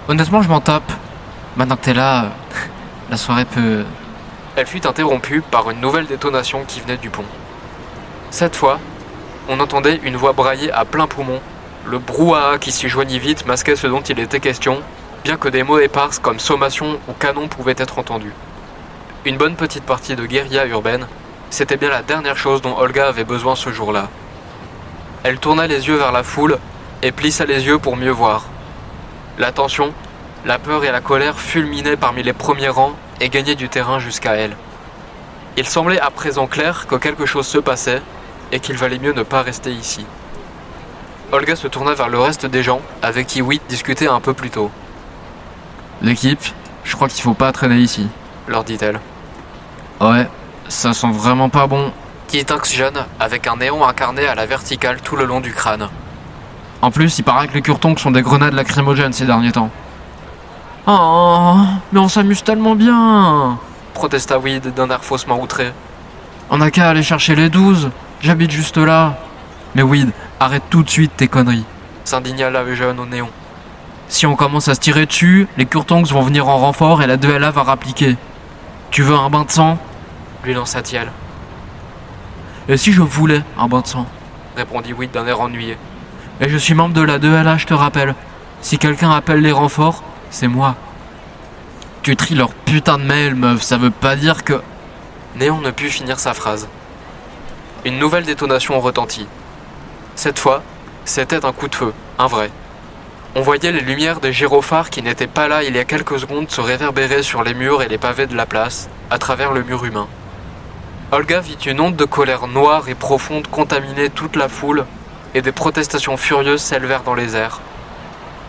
Honnêtement, je m'en tape. Maintenant que t'es là, la soirée peut... » Elle fut interrompue par une nouvelle détonation qui venait du pont. Cette fois, on entendait une voix brailler à plein poumon. Le brouhaha qui s'y joignit vite masquait ce dont il était question, bien que des mots épars comme sommation ou canon pouvaient être entendus. Une bonne petite partie de guérilla urbaine, c'était bien la dernière chose dont Olga avait besoin ce jour-là. Elle tourna les yeux vers la foule et plissa les yeux pour mieux voir. La tension, la peur et la colère fulminaient parmi les premiers rangs et gagnaient du terrain jusqu'à elle. Il semblait à présent clair que quelque chose se passait et qu'il valait mieux ne pas rester ici. Olga se tourna vers le reste des gens avec qui Witt discutait un peu plus tôt. « L'équipe, je crois qu'il faut pas traîner ici. » leur dit-elle. « Ouais, ça sent vraiment pas bon. » dit un jeune avec un néon incarné à la verticale tout le long du crâne. « En plus, il paraît que les Curtons sont des grenades lacrymogènes ces derniers temps. »« Oh, mais on s'amuse tellement bien !» protesta Weed d'un air faussement outré. « On a qu'à aller chercher les 12, j'habite juste là. » « Mais Weed, arrête tout de suite tes conneries. » s'indigna la jeune au néon. « Si on commence à se tirer dessus, les Curtongs vont venir en renfort et la 2LA va rappliquer. Tu veux un bain de sang ? lui lança-t-il. Et si je voulais un bain de sang? Répondit Weed d'un air ennuyé. Et je suis membre de la 2LA, je te rappelle. Si quelqu'un appelle les renforts, c'est moi. Tu tries leur putain de mail, meuf, ça veut pas dire que... Néon ne put finir sa phrase. Une nouvelle détonation retentit. Cette fois, c'était un coup de feu, un vrai. On voyait les lumières des gyrophares qui n'étaient pas là il y a quelques secondes se réverbérer sur les murs et les pavés de la place, à travers le mur humain. Olga vit une onde de colère noire et profonde contaminer toute la foule, et des protestations furieuses s'élevèrent dans les airs.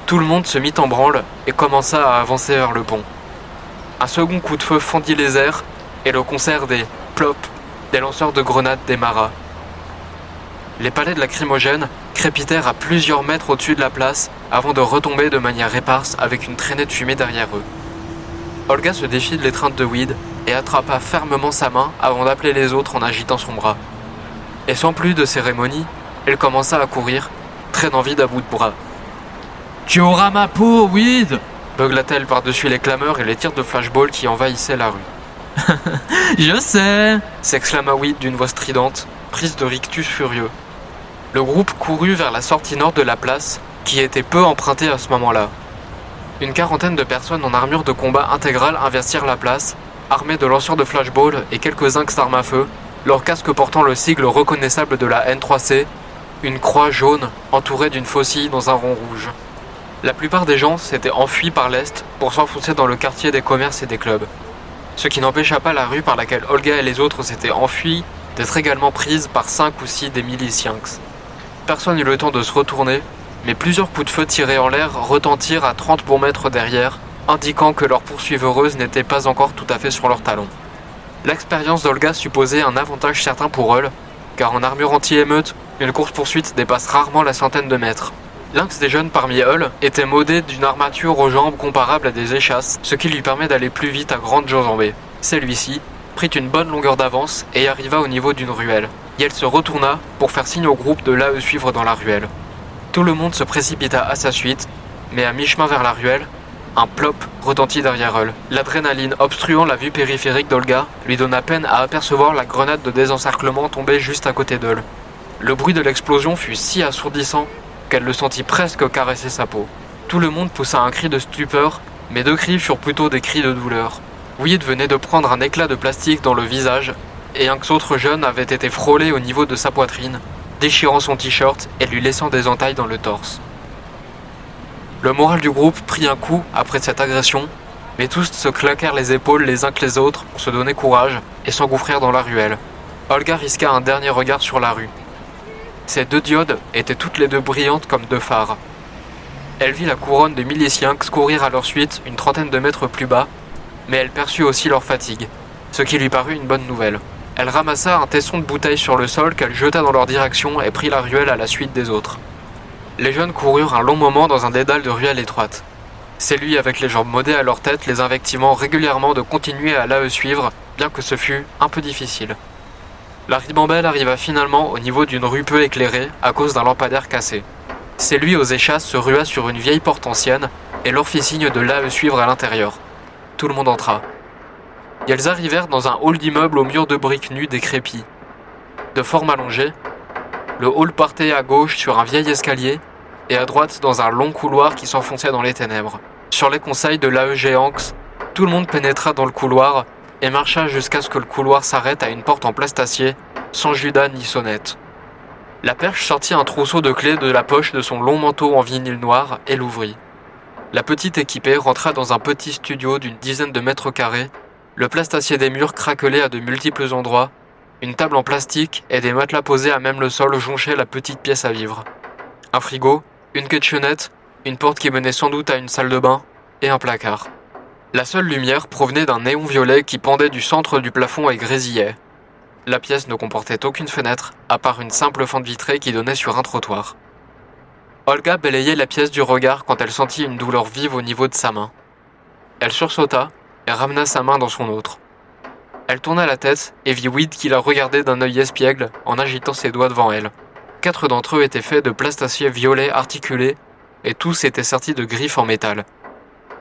Tout le monde se mit en branle et commença à avancer vers le pont. Un second coup de feu fendit les airs, et le concert des plop des lanceurs de grenades démarra. Les palets de lacrymogènes crépitèrent à plusieurs mètres au-dessus de la place avant de retomber de manière éparse avec une traînée de fumée derrière eux. Olga se défit de l'étreinte de Weed et attrapa fermement sa main avant d'appeler les autres en agitant son bras. Et sans plus de cérémonie, elle commença à courir, traînant Weed à bout de bras. « Tu auras ma peau, Weed !» beugla-t-elle par-dessus les clameurs et les tirs de flashball qui envahissaient la rue. « Je sais !» s'exclama Weed d'une voix stridente, prise de rictus furieux. Le groupe courut vers la sortie nord de la place, qui était peu empruntée à ce moment-là. Une quarantaine de personnes en armure de combat intégrale investirent la place, armés de lanceurs de flashball et quelques zincs d'armes à feu, leurs casques portant le sigle reconnaissable de la N3C, une croix jaune entourée d'une faucille dans un rond rouge. La plupart des gens s'étaient enfuis par l'est pour s'enfoncer dans le quartier des commerces et des clubs. Ce qui n'empêcha pas la rue par laquelle Olga et les autres s'étaient enfuis d'être également prise par 5 ou 6 des miliciens. Personne n'eut le temps de se retourner, mais plusieurs coups de feu tirés en l'air retentirent à 30 bons mètres derrière, indiquant que leur poursuivreuse n'était pas encore tout à fait sur leurs talons. L'expérience d'Olga supposait un avantage certain pour elle, car en armure anti-émeute, une course-poursuite dépasse rarement la centaine de mètres. Lynx des jeunes parmi eux était modé d'une armature aux jambes comparable à des échasses, ce qui lui permet d'aller plus vite à grandes enjambées. Celui-ci prit une bonne longueur d'avance et arriva au niveau d'une ruelle. Et elle se retourna pour faire signe au groupe de la suivre dans la ruelle. Tout le monde se précipita à sa suite, mais à mi-chemin vers la ruelle, un plop retentit derrière elle. L'adrénaline obstruant la vue périphérique d'Olga lui donna peine à apercevoir la grenade de désencerclement tombée juste à côté d'elle. Le bruit de l'explosion fut si assourdissant qu'elle le sentit presque caresser sa peau. Tout le monde poussa un cri de stupeur, mais 2 cris furent plutôt des cris de douleur. Weed venait de prendre un éclat de plastique dans le visage, et un autre jeune avait été frôlé au niveau de sa poitrine, déchirant son t-shirt et lui laissant des entailles dans le torse. Le moral du groupe prit un coup après cette agression, mais tous se claquèrent les épaules les uns que les autres pour se donner courage et s'engouffrèrent dans la ruelle. Olga risqua un dernier regard sur la rue. Ces 2 diodes étaient toutes les 2 brillantes comme 2 phares. Elle vit la couronne de miliciens courir à leur suite une trentaine de mètres plus bas, mais elle perçut aussi leur fatigue, ce qui lui parut une bonne nouvelle. Elle ramassa un tesson de bouteilles sur le sol qu'elle jeta dans leur direction et prit la ruelle à la suite des autres. Les jeunes coururent un long moment dans un dédale de ruelle étroite. C'est lui avec les jambes modées à leur tête les invectivant régulièrement de continuer à la suivre, bien que ce fût un peu difficile. La ribambelle arriva finalement au niveau d'une rue peu éclairée à cause d'un lampadaire cassé. C'est lui aux échasses se rua sur une vieille porte ancienne et leur fit signe de la suivre à l'intérieur. Tout le monde entra. Et elles arrivèrent dans un hall d'immeuble aux murs de briques nues décrépits. De forme allongée, le hall partait à gauche sur un vieil escalier et à droite dans un long couloir qui s'enfonçait dans les ténèbres. Sur les conseils de l'AEG Anx, tout le monde pénétra dans le couloir et marcha jusqu'à ce que le couloir s'arrête à une porte en plastacier, sans Judas ni sonnette. La perche sortit un trousseau de clés de la poche de son long manteau en vinyle noir et l'ouvrit. La petite équipée rentra dans un petit studio d'une dizaine de mètres carrés, le plastacier des murs craquelé à de multiples endroits, une table en plastique et des matelas posés à même le sol jonchaient la petite pièce à vivre. Un frigo, une kitchenette, une porte qui menait sans doute à une salle de bain et un placard. La seule lumière provenait d'un néon violet qui pendait du centre du plafond et grésillait. La pièce ne comportait aucune fenêtre, à part une simple fente vitrée qui donnait sur un trottoir. Olga balayait la pièce du regard quand elle sentit une douleur vive au niveau de sa main. Elle sursauta et ramena sa main dans son autre. Elle tourna la tête et vit Weed qui la regardait d'un œil espiègle en agitant ses doigts devant elle. 4 d'entre eux étaient faits de plastacier violet articulé et tous étaient sertis de griffes en métal.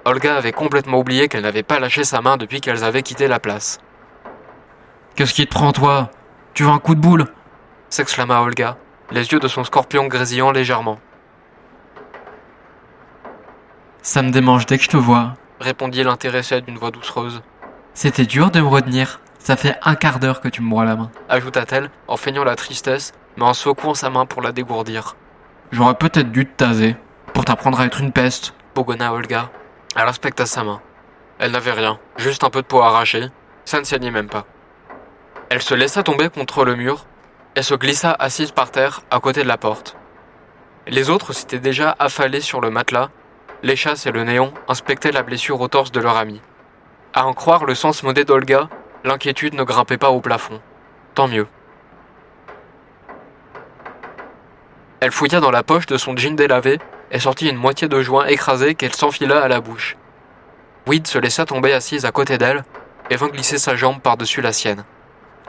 Olga avait complètement oublié qu'elle n'avait pas lâché sa main depuis qu'elles avaient quitté la place. Qu'est-ce qui te prend, toi? Tu veux un coup de boule? S'exclama Olga, les yeux de son scorpion grésillant légèrement. Ça me démange dès que je te vois. Répondit l'intéressé d'une voix doucereuse. C'était dur de me retenir. Ça fait un quart d'heure que tu me broies la main. Ajouta-t-elle en feignant la tristesse, mais en secouant sa main pour la dégourdir. J'aurais peut-être dû te taser. Pour t'apprendre à être une peste. Bougonna Olga. Elle inspecta sa main. Elle n'avait rien, juste un peu de peau arrachée. Ça ne saignait même pas. Elle se laissa tomber contre le mur et se glissa assise par terre à côté de la porte. Les autres s'étaient déjà affalés sur le matelas. Les chasses et le néon inspectaient la blessure au torse de leur ami. À en croire le sens modé d'Olga, l'inquiétude ne grimpait pas au plafond. Tant mieux. Elle fouilla dans la poche de son jean délavé et sortit une moitié de joint écrasé qu'elle s'enfila à la bouche. Weed se laissa tomber assise à côté d'elle et vint glisser sa jambe par-dessus la sienne.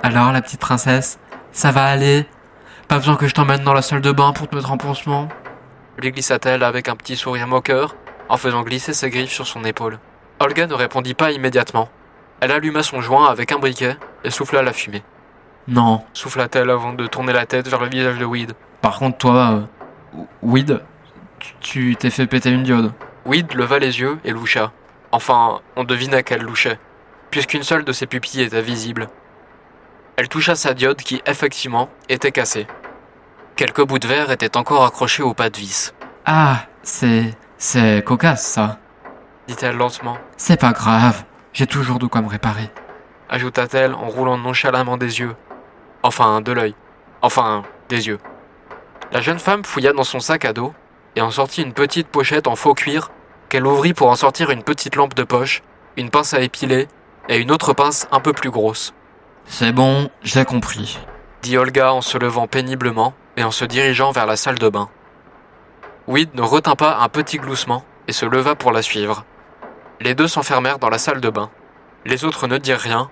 Alors, la petite princesse, ça va aller? Pas besoin que je t'emmène dans la salle de bain pour te mettre en pansement? Lui glissa-t-elle avec un petit sourire moqueur en faisant glisser ses griffes sur son épaule. Olga ne répondit pas immédiatement. Elle alluma son joint avec un briquet et souffla la fumée. Non. Souffla-t-elle avant de tourner la tête vers le visage de Weed. Par contre, toi, Weed, tu t'es fait péter une diode. Weed leva les yeux et loucha. Enfin, on devinait qu'elle louchait, puisqu'une seule de ses pupilles était visible. Elle toucha sa diode qui, effectivement, était cassée. Quelques bouts de verre étaient encore accrochés au pas de vis. Ah, c'est cocasse, ça. Dit-elle lentement, C'est pas grave, j'ai toujours de quoi me réparer. ajouta-t-elle en roulant nonchalamment des yeux. Enfin, de l'œil. Enfin, des yeux. La jeune femme fouilla dans son sac à dos et en sortit une petite pochette en faux cuir qu'elle ouvrit pour en sortir une petite lampe de poche, une pince à épiler et une autre pince un peu plus grosse. C'est bon, j'ai compris. Dit Olga en se levant péniblement et en se dirigeant vers la salle de bain. Weed ne retint pas un petit gloussement et se leva pour la suivre. Les deux s'enfermèrent dans la salle de bain. Les autres ne dirent rien,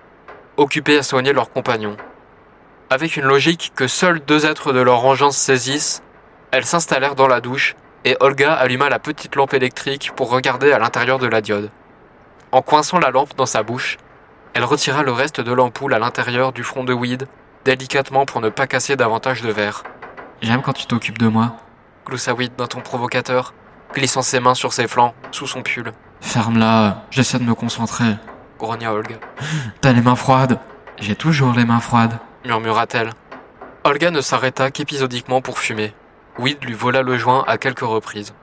occupés à soigner leurs compagnons. Avec une logique que seuls deux êtres de leur engeance saisissent, elles s'installèrent dans la douche et Olga alluma la petite lampe électrique pour regarder à l'intérieur de la diode. En coinçant la lampe dans sa bouche, elle retira le reste de l'ampoule à l'intérieur du front de Weed, délicatement pour ne pas casser davantage de verre. J'aime quand tu t'occupes de moi. Gloussa Weed d'un ton provocateur, glissant ses mains sur ses flancs, sous son pull. Ferme-la, j'essaie de me concentrer. Grogna Olga. T'as les mains froides. J'ai toujours les mains froides. Murmura-t-elle. Olga ne s'arrêta qu'épisodiquement pour fumer. Weed lui vola le joint à quelques reprises.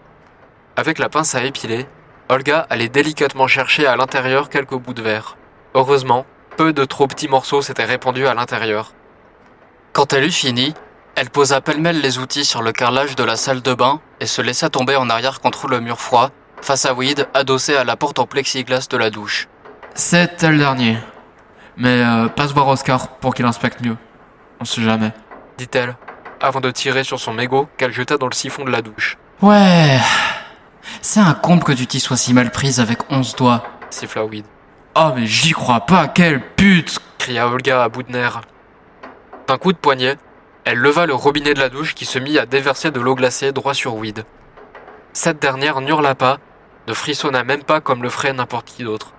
Avec la pince à épiler, Olga allait délicatement chercher à l'intérieur quelques bouts de verre. Heureusement, peu de trop petits morceaux s'étaient répandus à l'intérieur. Quand elle eut fini, elle posa pêle-mêle les outils sur le carrelage de la salle de bain et se laissa tomber en arrière contre le mur froid, face à Weed adossé à la porte en plexiglas de la douche. C'était le dernier. Mais passe voir Oscar pour qu'il inspecte mieux. On sait jamais. Dit-elle, avant de tirer sur son mégot qu'elle jeta dans le siphon de la douche. Ouais. C'est un comble que tu t'y sois si mal prise avec 11 doigts. Siffla Weed. Oh mais j'y crois pas, quelle pute! Cria Olga à bout de nerfs. D'un coup de poignet, elle leva le robinet de la douche qui se mit à déverser de l'eau glacée droit sur Weed. Cette dernière n'hurla pas, ne frissonna même pas comme le ferait n'importe qui d'autre.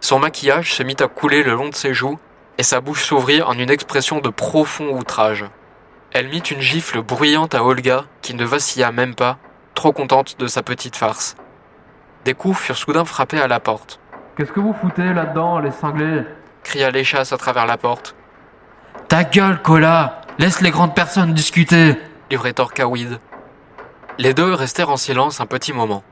Son maquillage se mit à couler le long de ses joues et sa bouche s'ouvrit en une expression de profond outrage. Elle mit une gifle bruyante à Olga qui ne vacilla même pas, trop contente de sa petite farce. Des coups furent soudain frappés à la porte. « Qu'est-ce que vous foutez là-dedans, les cinglés ?» cria l'échasse à travers la porte. « Ta gueule, Cola! Laisse les grandes personnes discuter !» lui rétorqua Weed. Les deux restèrent en silence un petit moment.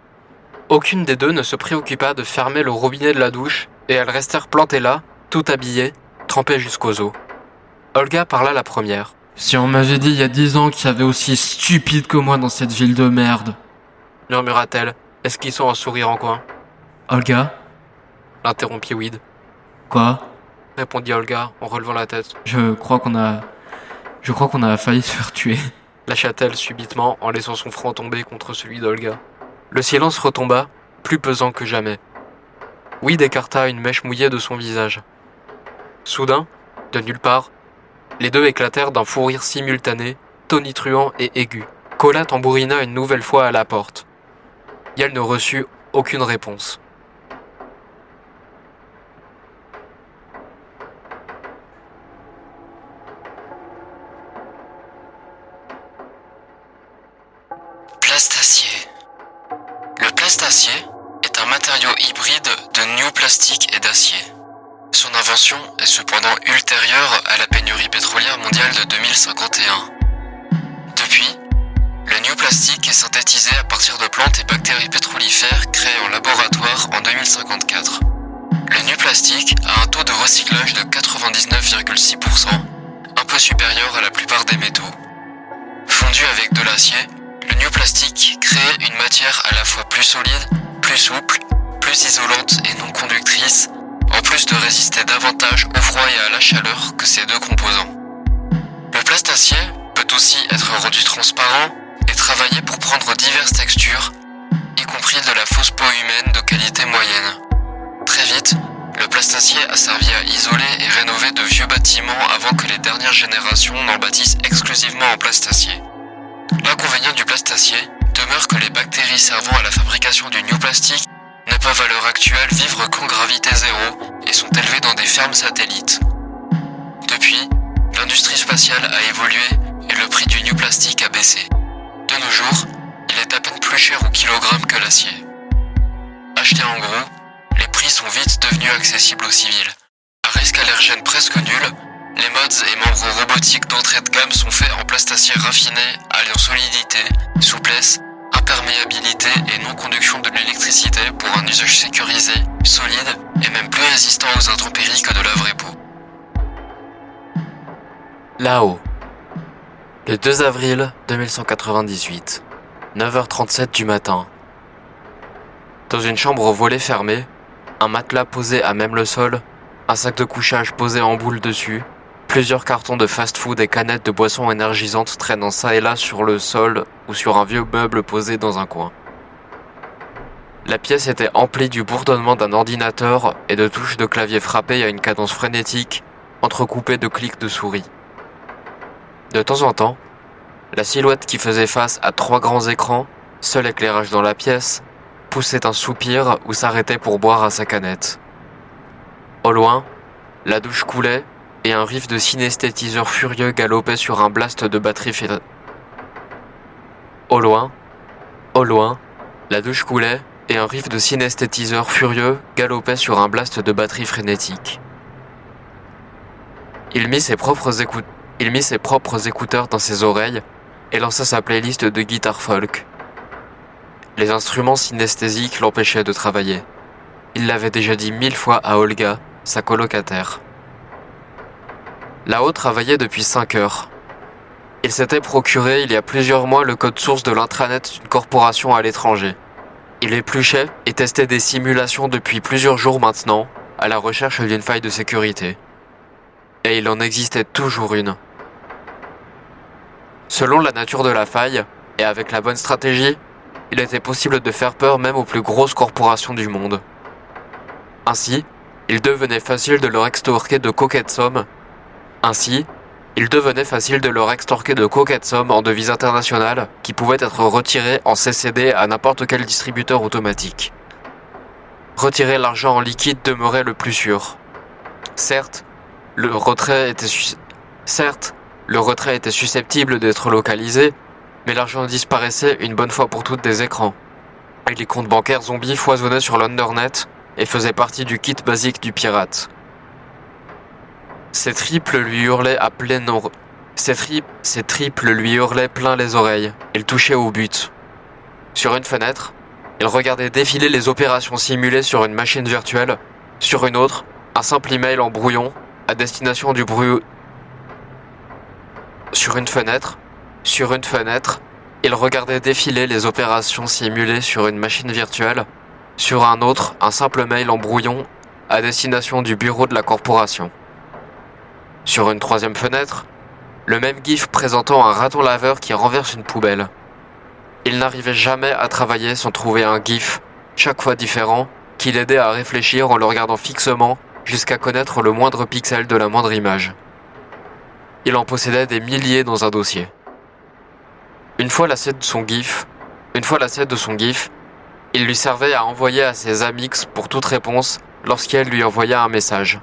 Aucune des deux ne se préoccupa de fermer le robinet de la douche et elles restèrent plantées là, tout habillées, trempées jusqu'aux os. Olga parla la première. « Si on m'avait dit il y a 10 ans qu'il y avait aussi stupide que moi dans cette ville de merde !» murmura-t-elle, esquissant un sourire en coin. « Olga ?» L'interrompit Weed. « Quoi ?» répondit Olga en relevant la tête. Je crois qu'on a failli se faire tuer. Lâcha-t-elle subitement en laissant son front tomber contre celui d'Olga. Le silence retomba, plus pesant que jamais. Weed écarta une mèche mouillée de son visage. Soudain, de nulle part, les deux éclatèrent d'un fou rire simultané, tonitruant et aigu. Cola tambourina une nouvelle fois à la porte. Yael ne reçut aucune réponse. Plastacier est un matériau hybride de new plastique et d'acier. Son invention est cependant ultérieure à la pénurie pétrolière mondiale de 2051. Depuis, le new plastique est synthétisé à partir de plantes et bactéries pétrolifères créées en laboratoire en 2054. Le new plastique a un taux de recyclage de 99,6%, un peu supérieur à la plupart des métaux. Fondu avec de l'acier, le new plastique crée une matière à la fois plus solide, plus souple, plus isolante et non conductrice, en plus de résister davantage au froid et à la chaleur que ces deux composants. Le plastacier peut aussi être rendu transparent et travailler pour prendre diverses textures, y compris de la fausse peau humaine de qualité moyenne. Très vite, le plastacier a servi à isoler et rénover de vieux bâtiments avant que les dernières générations n'en bâtissent exclusivement en plastacier. L'inconvénient du plastacier demeure que les bactéries servant à la fabrication du new plastique ne peuvent à l'heure actuelle vivre qu'en gravité zéro et sont élevées dans des fermes satellites. Depuis, l'industrie spatiale a évolué et le prix du new plastique a baissé. De nos jours, il est à peine plus cher au kilogramme que l'acier. Acheté en gros, les prix sont vite devenus accessibles aux civils. À risque allergène presque nul, les mods et membres robotiques d'entrée de gamme sont faits en plastacier raffiné, alliant solidité, souplesse, imperméabilité et non-conduction de l'électricité pour un usage sécurisé, solide et même plus résistant aux intempéries que de la vraie peau. Là-haut. Le 2 avril 2198, 9h37 du matin. Dans une chambre au volet fermé, un matelas posé à même le sol, un sac de couchage posé en boule dessus, plusieurs cartons de fast-food et canettes de boissons énergisantes traînant ça et là sur le sol ou sur un vieux meuble posé dans un coin. La pièce était emplie du bourdonnement d'un ordinateur et de touches de clavier frappées à une cadence frénétique, entrecoupée de clics de souris. De temps en temps, la silhouette qui faisait face à 3 grands écrans, seul éclairage dans la pièce, poussait un soupir ou s'arrêtait pour boire à sa canette. Au loin, la douche coulait et un riff de synesthétiseur furieux galopait sur un blast de batterie Au loin, la douche coulait et un riff de synesthétiseur furieux galopait sur un blast de batterie frénétique. Il mit ses propres écouteurs dans ses oreilles et lança sa playlist de guitare folk. Les instruments synesthésiques l'empêchaient de travailler. Il l'avait déjà dit 1000 fois à Olga, sa colocataire. Là-haut travaillait depuis 5 heures. Il s'était procuré il y a plusieurs mois le code source de l'intranet d'une corporation à l'étranger. Il épluchait et testait des simulations depuis plusieurs jours maintenant, à la recherche d'une faille de sécurité. Et il en existait toujours une. Selon la nature de la faille, et avec la bonne stratégie, il était possible de faire peur même aux plus grosses corporations du monde. Ainsi, il devenait facile de leur extorquer de coquettes sommes en devises internationales qui pouvaient être retirées en CCD à n'importe quel distributeur automatique. Retirer l'argent en liquide demeurait le plus sûr. Certes, le retrait était susceptible d'être localisé, mais l'argent disparaissait une bonne fois pour toutes des écrans. Et les comptes bancaires zombies foisonnaient sur l'Undernet et faisaient partie du kit basique du pirate. Ces triples lui hurlaient plein les oreilles. Il touchait au but. Sur une fenêtre, il regardait défiler les opérations simulées sur une machine virtuelle. Sur une autre, un simple email en brouillon à destination du Sur une fenêtre, il regardait défiler les opérations simulées sur une machine virtuelle. Sur un autre, un simple mail en brouillon à destination du bureau de la corporation. Sur une troisième fenêtre, le même gif présentant un raton laveur qui renverse une poubelle. Il n'arrivait jamais à travailler sans trouver un gif, chaque fois différent, qui l'aidait à réfléchir en le regardant fixement jusqu'à connaître le moindre pixel de la moindre image. Il en possédait des milliers dans un dossier. Une fois lassé de son gif, il lui servait à envoyer à ses amix pour toute réponse lorsqu'elle lui envoya un message.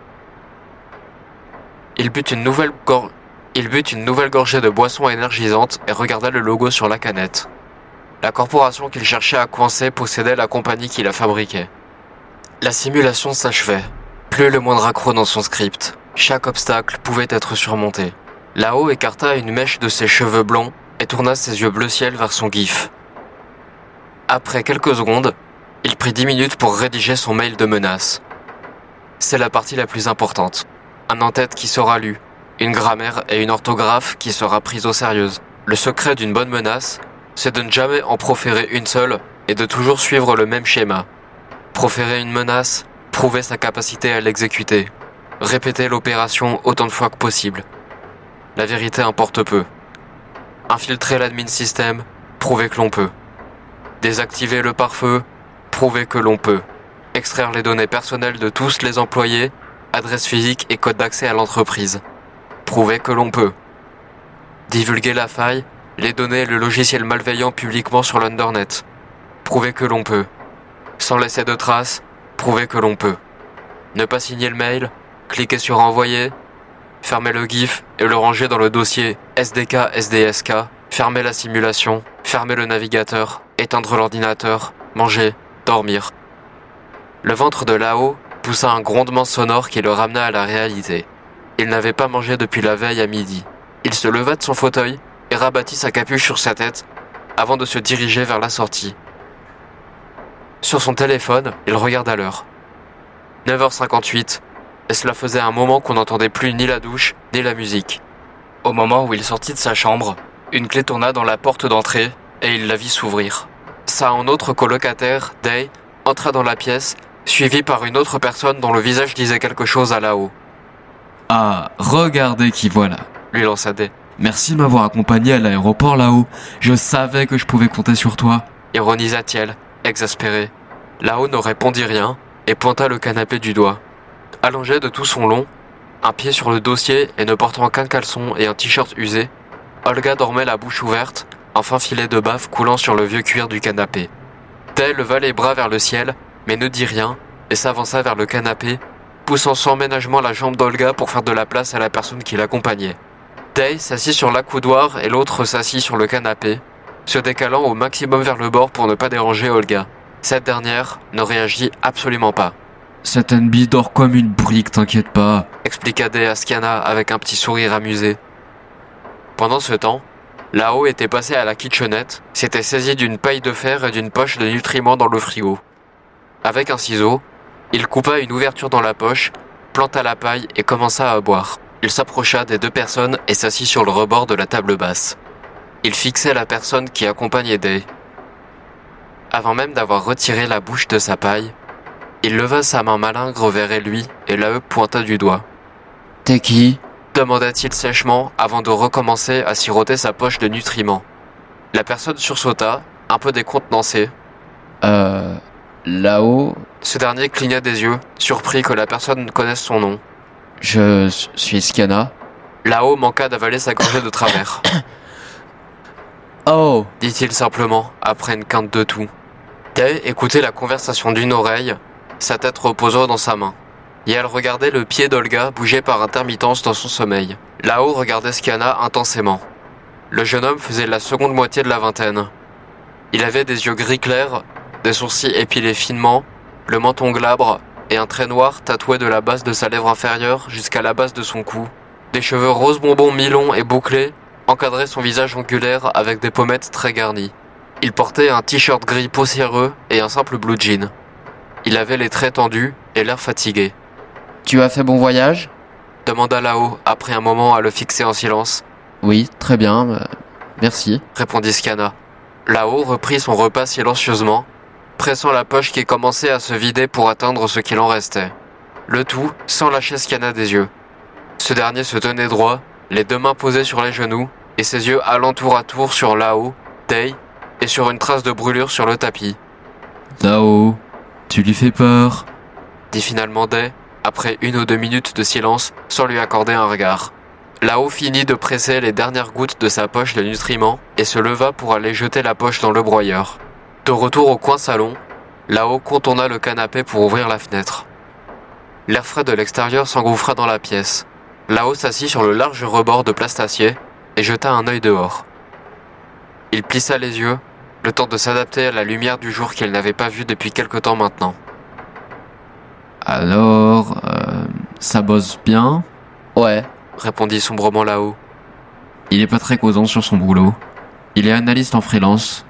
Il but une nouvelle gorgée de boisson énergisante et regarda le logo sur la canette. La corporation qu'il cherchait à coincer possédait la compagnie qui la fabriquait. La simulation s'achevait. Plus le moindre accroc dans son script. Chaque obstacle pouvait être surmonté. Lao écarta une mèche de ses cheveux blonds et tourna ses yeux bleu ciel vers son GIF. Après quelques secondes, il prit 10 minutes pour rédiger son mail de menace. C'est la partie la plus importante. Un en-tête qui sera lu, une grammaire et une orthographe qui sera prise au sérieux. Le secret d'une bonne menace, c'est de ne jamais en proférer une seule et de toujours suivre le même schéma. Proférer une menace, prouver sa capacité à l'exécuter. Répéter l'opération autant de fois que possible. La vérité importe peu. Infiltrer l'admin system, prouver que l'on peut. Désactiver le pare-feu, prouver que l'on peut. Extraire les données personnelles de tous les employés, adresse physique et code d'accès à l'entreprise. Prouver que l'on peut. Divulguer la faille, les données et le logiciel malveillant publiquement sur l'Undernet. Prouver que l'on peut. Sans laisser de traces, prouver que l'on peut. Ne pas signer le mail, cliquer sur envoyer, fermer le GIF et le ranger dans le dossier SDK SDSK, fermer la simulation, fermer le navigateur, éteindre l'ordinateur, manger, dormir. Le ventre de Lao poussa un grondement sonore qui le ramena à la réalité. Il n'avait pas mangé depuis la veille à midi. Il se leva de son fauteuil et rabattit sa capuche sur sa tête avant de se diriger vers la sortie. Sur son téléphone, il regarda l'heure. 9h58, et cela faisait un moment qu'on n'entendait plus ni la douche, ni la musique. Au moment où il sortit de sa chambre, une clé tourna dans la porte d'entrée et il la vit s'ouvrir. Un autre colocataire, Day, entra dans la pièce, suivi par une autre personne dont le visage disait quelque chose à Lao. « Ah, regardez qui voilà !» lui lança Day. « Merci de m'avoir accompagné à l'aéroport là-haut. Je savais que je pouvais compter sur toi. » Ironisa-t-elle, exaspérée. Lao ne répondit rien et pointa le canapé du doigt. Allongé de tout son long, un pied sur le dossier et ne portant qu'un caleçon et un t-shirt usé, Olga dormait la bouche ouverte, un fin filet de bave coulant sur le vieux cuir du canapé. Tay leva les bras vers le ciel, mais ne dit rien, et s'avança vers le canapé, poussant sans ménagement la jambe d'Olga pour faire de la place à la personne qui l'accompagnait. Tay s'assit sur l'accoudoir et l'autre s'assit sur le canapé, se décalant au maximum vers le bord pour ne pas déranger Olga. Cette dernière ne réagit absolument pas. « Cette NB dort comme une brique, t'inquiète pas. » expliqua Day à Skiana avec un petit sourire amusé. Pendant ce temps, Lao était passé à la kitchenette, s'était saisi d'une paille de fer et d'une poche de nutriments dans le frigo. Avec un ciseau, il coupa une ouverture dans la poche, planta la paille et commença à boire. Il s'approcha des deux personnes et s'assit sur le rebord de la table basse. Il fixait la personne qui accompagnait Day. Avant même d'avoir retiré la bouche de sa paille, il leva sa main malingre vers lui et la pointa du doigt. « T'es qui ?» demanda-t-il sèchement avant de recommencer à siroter sa poche de nutriments. La personne sursauta, un peu décontenancée. Là-haut, Ce dernier cligna des yeux, surpris que la personne connaisse son nom. je suis Skiana. Lao manqua d'avaler sa gorgée de travers. Oh, Dit-il simplement, après une quinte de toux. Tay écoutait la conversation d'une oreille, sa tête reposant dans sa main. Et elle regardait le pied d'Olga bouger par intermittence dans son sommeil. Lao regardait Skiana intensément. Le jeune homme faisait la seconde moitié de la vingtaine. Il avait des yeux gris clairs, des sourcils épilés finement, le menton glabre et un trait noir tatoué de la base de sa lèvre inférieure jusqu'à la base de son cou. Des cheveux rose bonbon mi-longs et bouclés encadraient son visage angulaire avec des pommettes très garnies. Il portait un t-shirt gris poussiéreux et un simple blue jean. Il avait les traits tendus et l'air fatigué. « Tu as fait bon voyage ?» demanda Lao après un moment à le fixer en silence. « Oui, très bien, merci. » Répondit Skiana. Lao reprit son repas silencieusement, pressant la poche qui commençait à se vider pour atteindre ce qu'il en restait. Le tout sans lâcher Skiana des yeux. Ce dernier se tenait droit, les deux mains posées sur les genoux, et ses yeux allant tour à tour sur Lao, Day, et sur une trace de brûlure sur le tapis. « Là-haut, tu lui fais peur ?» dit finalement Day, après 1 ou 2 minutes de silence, sans lui accorder un regard. Lao finit de presser les dernières gouttes de sa poche de nutriments et se leva pour aller jeter la poche dans le broyeur. De retour au coin salon, Lao contourna le canapé pour ouvrir la fenêtre. L'air frais de l'extérieur s'engouffra dans la pièce. Lao s'assit sur le large rebord de plastacier et jeta un œil dehors. Il plissa les yeux, le temps de s'adapter à la lumière du jour qu'il n'avait pas vue depuis quelque temps maintenant. Alors, ça bosse bien? Ouais, répondit sombrement Lao. Il est pas très causant sur son boulot. Il est analyste en freelance.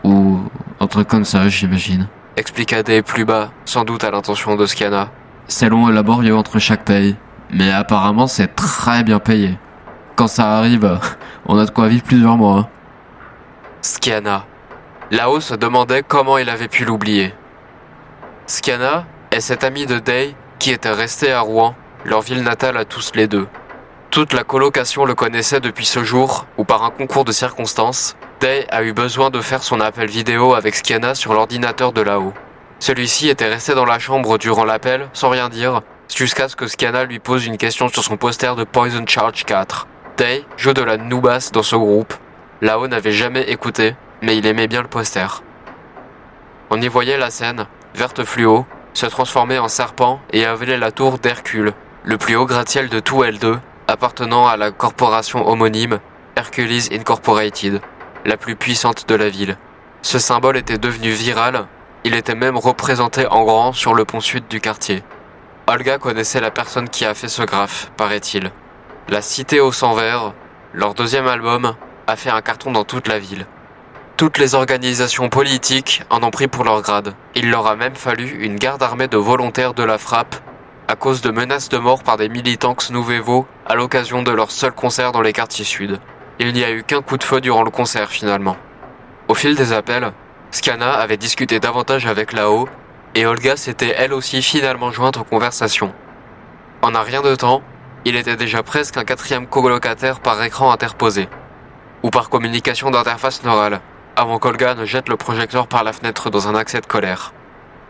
Ou un truc comme ça, j'imagine. Expliqua Day plus bas, sans doute à l'intention de Skiana. C'est long et laborieux entre chaque paye. Mais apparemment, c'est très bien payé. Quand ça arrive, on a de quoi vivre plusieurs mois. Skiana. Lao se demandait comment il avait pu l'oublier. Skiana est cet ami de Day qui était resté à Rouen, leur ville natale à tous les deux. Toute la colocation le connaissait depuis ce jour où, par un concours de circonstances, Day a eu besoin de faire son appel vidéo avec Skiana sur l'ordinateur de Lao. Celui-ci était resté dans la chambre durant l'appel, sans rien dire, jusqu'à ce que Skiana lui pose une question sur son poster de Poison Charge 4. Day joue de la noubasse dans ce groupe. Lao n'avait jamais écouté, mais il aimait bien le poster. On y voyait la scène, verte fluo, se transformer en serpent et avaler la tour d'Hercule, le plus haut gratte-ciel de tout L2, appartenant à la corporation homonyme Hercules Incorporated, la plus puissante de la ville. Ce symbole était devenu viral, il était même représenté en grand sur le pont sud du quartier. Olga connaissait la personne qui a fait ce graphe, paraît-il. La Cité au sang vert, leur deuxième album, a fait un carton dans toute la ville. Toutes les organisations politiques en ont pris pour leur grade. Il leur a même fallu une garde armée de volontaires de la frappe à cause de menaces de mort par des militants Nouvevo à l'occasion de leur seul concert dans les quartiers sud. Il n'y a eu qu'un coup de feu durant le concert finalement. Au fil des appels, Skiana avait discuté davantage avec Lao et Olga s'était elle aussi finalement jointe aux conversations. En un rien de temps, il était déjà presque un quatrième colocataire par écran interposé, ou par communication d'interface neurale, avant qu'Olga ne jette le projecteur par la fenêtre dans un accès de colère.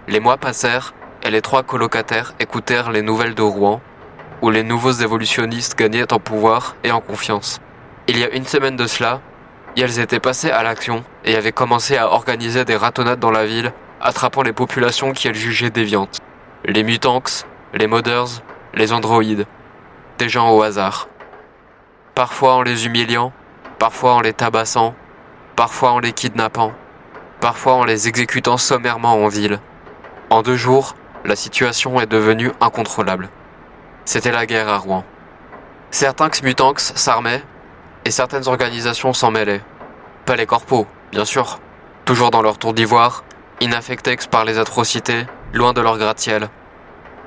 Les mois passèrent et les trois colocataires écoutèrent les nouvelles de Rouen, où les nouveaux évolutionnistes gagnaient en pouvoir et en confiance. Il y a une semaine de cela, elles étaient passées à l'action et avaient commencé à organiser des ratonnades dans la ville, attrapant les populations qu'elles jugeaient déviantes. Les mutanx, les modders, les androïdes. Des gens au hasard. Parfois en les humiliant, parfois en les tabassant, parfois en les kidnappant, parfois en les exécutant sommairement en ville. En 2 jours, la situation est devenue incontrôlable. C'était la guerre à Rouen. Certains mutanx s'armaient, et certaines organisations s'en mêlaient. Pas les corpos, bien sûr. Toujours dans leur tour d'ivoire, inaffectés par les atrocités, loin de leur gratte-ciel.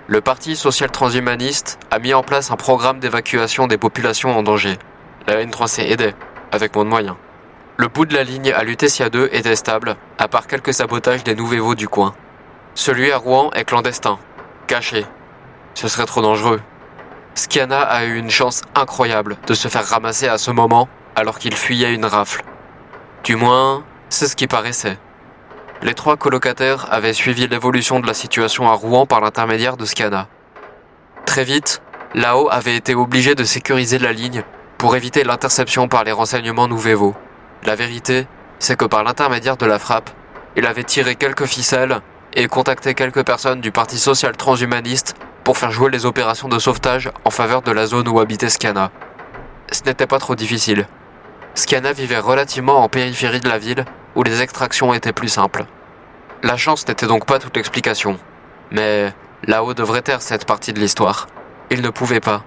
Le Parti social transhumaniste a mis en place un programme d'évacuation des populations en danger. La N3C aidait, avec moins de moyens. Le bout de la ligne à Lutetia 2 était stable, à part quelques sabotages des Nouvevo du coin. Celui à Rouen est clandestin, caché. Ce serait trop dangereux. Skiana a eu une chance incroyable de se faire ramasser à ce moment alors qu'il fuyait une rafle. Du moins, c'est ce qui paraissait. Les 3 colocataires avaient suivi l'évolution de la situation à Rouen par l'intermédiaire de Skiana. Très vite, Lao avait été obligé de sécuriser la ligne pour éviter l'interception par les renseignements Nouvevo. La vérité, c'est que par l'intermédiaire de la frappe, il avait tiré quelques ficelles et contacté quelques personnes du Parti social transhumaniste pour faire jouer les opérations de sauvetage en faveur de la zone où habitait Skiana. Ce n'était pas trop difficile. Skiana vivait relativement en périphérie de la ville, où les extractions étaient plus simples. La chance n'était donc pas toute l'explication. Mais Lao devrait taire cette partie de l'histoire. Il ne pouvait pas.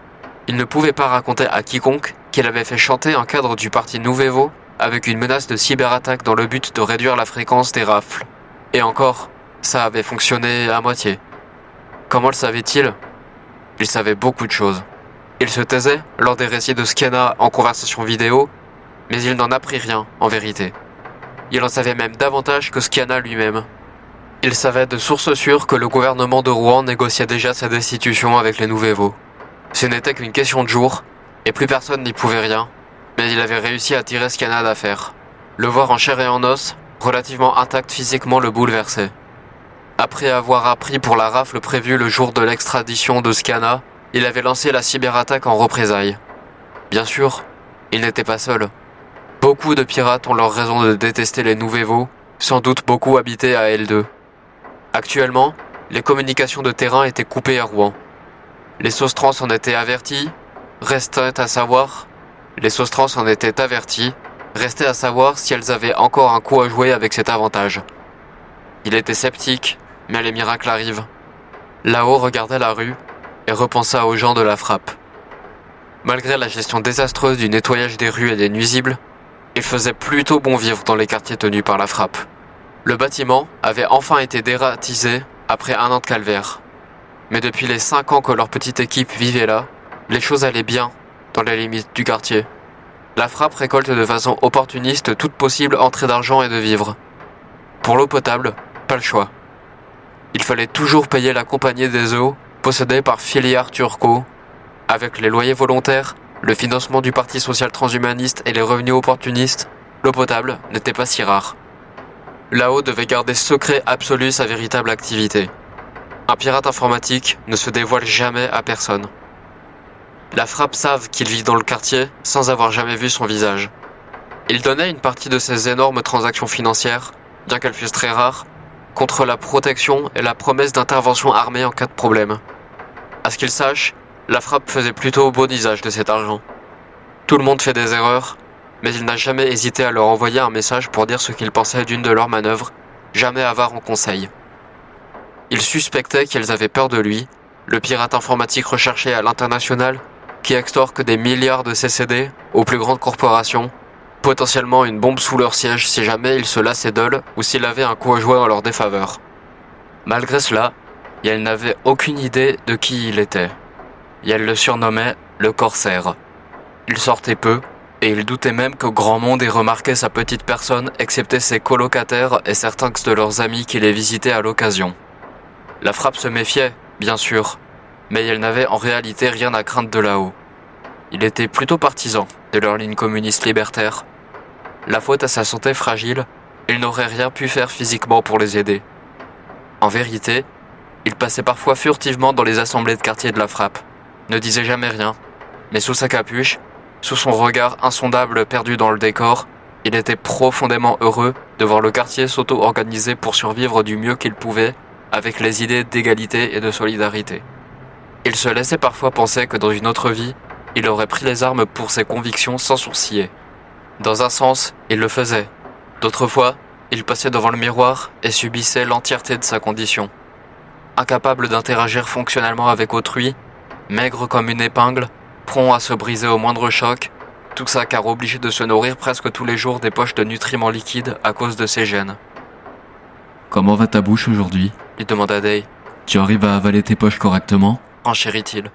Il ne pouvait pas raconter à quiconque qu'il avait fait chanter un cadre du parti Nouvevo avec une menace de cyberattaque dans le but de réduire la fréquence des rafles. Et encore, ça avait fonctionné à moitié. Comment le savait-il ? Il savait beaucoup de choses. Il se taisait lors des récits de Skiana en conversation vidéo, mais il n'en apprit rien, en vérité. Il en savait même davantage que Skiana lui-même. Il savait de sources sûres que le gouvernement de Rouen négociait déjà sa destitution avec les Nouvevo. Ce n'était qu'une question de jours, et plus personne n'y pouvait rien, mais il avait réussi à tirer Skiana d'affaire. Le voir en chair et en os, relativement intact physiquement, le bouleversait. Après avoir appris pour la rafle prévue le jour de l'extradition de Skiana, il avait lancé la cyberattaque en représailles. Bien sûr, il n'était pas seul. Beaucoup de pirates ont leur raison de détester les Nouvevo, sans doute beaucoup habités à L2. Actuellement, les communications de terrain étaient coupées à Rouen. Les Sostrans en étaient avertis, restait à savoir, les Sostrans en étaient avertis, Restait à savoir si elles avaient encore un coup à jouer avec cet avantage. Il était sceptique, mais les miracles arrivent. Lao regardait la rue et repensa aux gens de la frappe. Malgré la gestion désastreuse du nettoyage des rues et des nuisibles, il faisait plutôt bon vivre dans les quartiers tenus par la frappe. Le bâtiment avait enfin été dératisé après 1 an de calvaire. Mais depuis les 5 ans que leur petite équipe vivait là, les choses allaient bien dans les limites du quartier. La frappe récolte de façon opportuniste toute possible entrée d'argent et de vivres. Pour l'eau potable, pas le choix. Il fallait toujours payer la compagnie des eaux possédée par Filière Turco. Avec les loyers volontaires, le financement du Parti social transhumaniste et les revenus opportunistes, l'eau potable n'était pas si rare. Lao devait garder secret absolu sa véritable activité. Un pirate informatique ne se dévoile jamais à personne. La frappe savent qu'il vit dans le quartier sans avoir jamais vu son visage. Il donnait une partie de ses énormes transactions financières, bien qu'elles fussent très rares, contre la protection et la promesse d'intervention armée en cas de problème. À ce qu'il sache, la frappe faisait plutôt bon usage de cet argent. Tout le monde fait des erreurs, mais il n'a jamais hésité à leur envoyer un message pour dire ce qu'il pensait d'une de leurs manœuvres, jamais avare en conseil. Il suspectait qu'elles avaient peur de lui, le pirate informatique recherché à l'international, qui extorque des milliards de CCD aux plus grandes corporations, potentiellement une bombe sous leur siège si jamais ils se lassaient d'eux ou s'il avait un coup à jouer en leur défaveur. Malgré cela, elle n'avait aucune idée de qui il était. Et elle le surnommait le Corsaire. Il sortait peu, et il doutait même que grand monde ait remarqué sa petite personne, excepté ses colocataires et certains de leurs amis qui les visitaient à l'occasion. La frappe se méfiait, bien sûr, mais elle n'avait en réalité rien à craindre de là-haut. Il était plutôt partisan de leur ligne communiste libertaire. La faute à sa santé fragile, il n'aurait rien pu faire physiquement pour les aider. En vérité, il passait parfois furtivement dans les assemblées de quartier de la frappe, ne disait jamais rien, mais sous sa capuche, sous son regard insondable perdu dans le décor, il était profondément heureux de voir le quartier s'auto-organiser pour survivre du mieux qu'il pouvait, avec les idées d'égalité et de solidarité. Il se laissait parfois penser que dans une autre vie, il aurait pris les armes pour ses convictions sans sourciller. Dans un sens, il le faisait. D'autres fois, il passait devant le miroir et subissait l'entièreté de sa condition. Incapable d'interagir fonctionnellement avec autrui, maigre comme une épingle, prompt à se briser au moindre choc, tout ça car obligé de se nourrir presque tous les jours des poches de nutriments liquides à cause de ses gènes. « Comment va ta bouche aujourd'hui ?» lui demanda Day. « Tu arrives à avaler tes poches correctement ?» renchérit-il.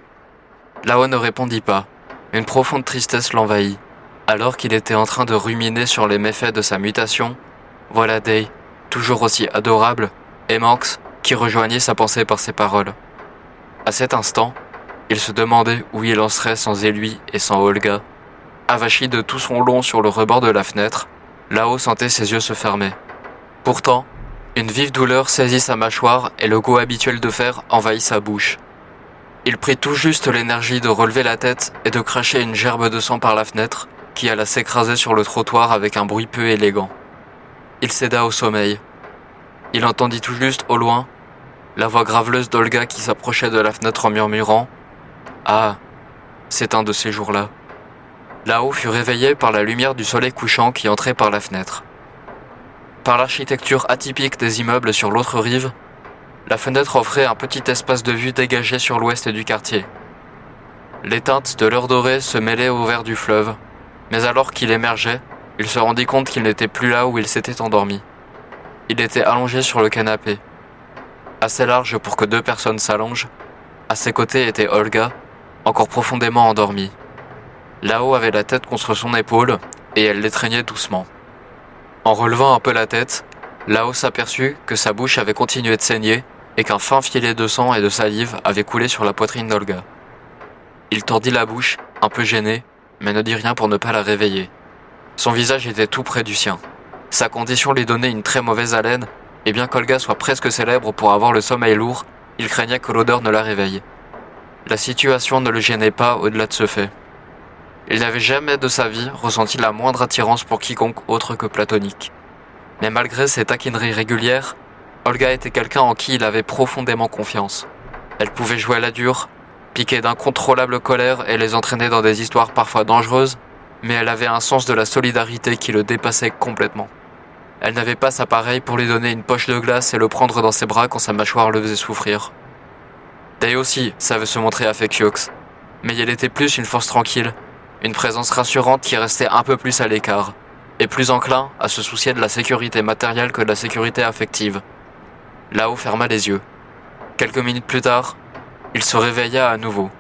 Lao ne répondit pas. Une profonde tristesse l'envahit. Alors qu'il était en train de ruminer sur les méfaits de sa mutation, voilà Day, toujours aussi adorable, et Manx, qui rejoignait sa pensée par ses paroles. À cet instant, il se demandait où il en serait sans Elui et sans Olga. Avachi de tout son long sur le rebord de la fenêtre, Lao sentait ses yeux se fermer. Pourtant, une vive douleur saisit sa mâchoire et le goût habituel de fer envahit sa bouche. Il prit tout juste l'énergie de relever la tête et de cracher une gerbe de sang par la fenêtre, qui alla s'écraser sur le trottoir avec un bruit peu élégant. Il céda au sommeil. Il entendit tout juste, au loin, la voix graveleuse d'Olga qui s'approchait de la fenêtre en murmurant « Ah, c'est un de ces jours-là. » Lao fut réveillé par la lumière du soleil couchant qui entrait par la fenêtre. Par l'architecture atypique des immeubles sur l'autre rive, la fenêtre offrait un petit espace de vue dégagé sur l'ouest du quartier. Les teintes de l'heure dorée se mêlaient au vert du fleuve, mais alors qu'il émergeait, il se rendit compte qu'il n'était plus là où il s'était endormi. Il était allongé sur le canapé. Assez large pour que 2 personnes s'allongent, à ses côtés était Olga, encore profondément endormie. Lao avait la tête contre son épaule et elle l'étreignait doucement. En relevant un peu la tête, Lao s'aperçut que sa bouche avait continué de saigner et qu'un fin filet de sang et de salive avait coulé sur la poitrine d'Olga. Il tordit la bouche, un peu gêné, mais ne dit rien pour ne pas la réveiller. Son visage était tout près du sien. Sa condition lui donnait une très mauvaise haleine, et bien qu'Olga soit presque célèbre pour avoir le sommeil lourd, il craignait que l'odeur ne la réveille. La situation ne le gênait pas au-delà de ce fait. Il n'avait jamais de sa vie ressenti la moindre attirance pour quiconque autre que platonique. Mais malgré ses taquineries régulières, Olga était quelqu'un en qui il avait profondément confiance. Elle pouvait jouer à la dure, piquer d'incontrôlables colères et les entraîner dans des histoires parfois dangereuses, mais elle avait un sens de la solidarité qui le dépassait complètement. Elle n'avait pas sa pareille pour lui donner une poche de glace et le prendre dans ses bras quand sa mâchoire le faisait souffrir. Day aussi savait se montrer affectueuse, mais elle était plus une force tranquille, une présence rassurante qui restait un peu plus à l'écart, et plus enclin à se soucier de la sécurité matérielle que de la sécurité affective. Lao ferma les yeux. Quelques minutes plus tard, il se réveilla à nouveau.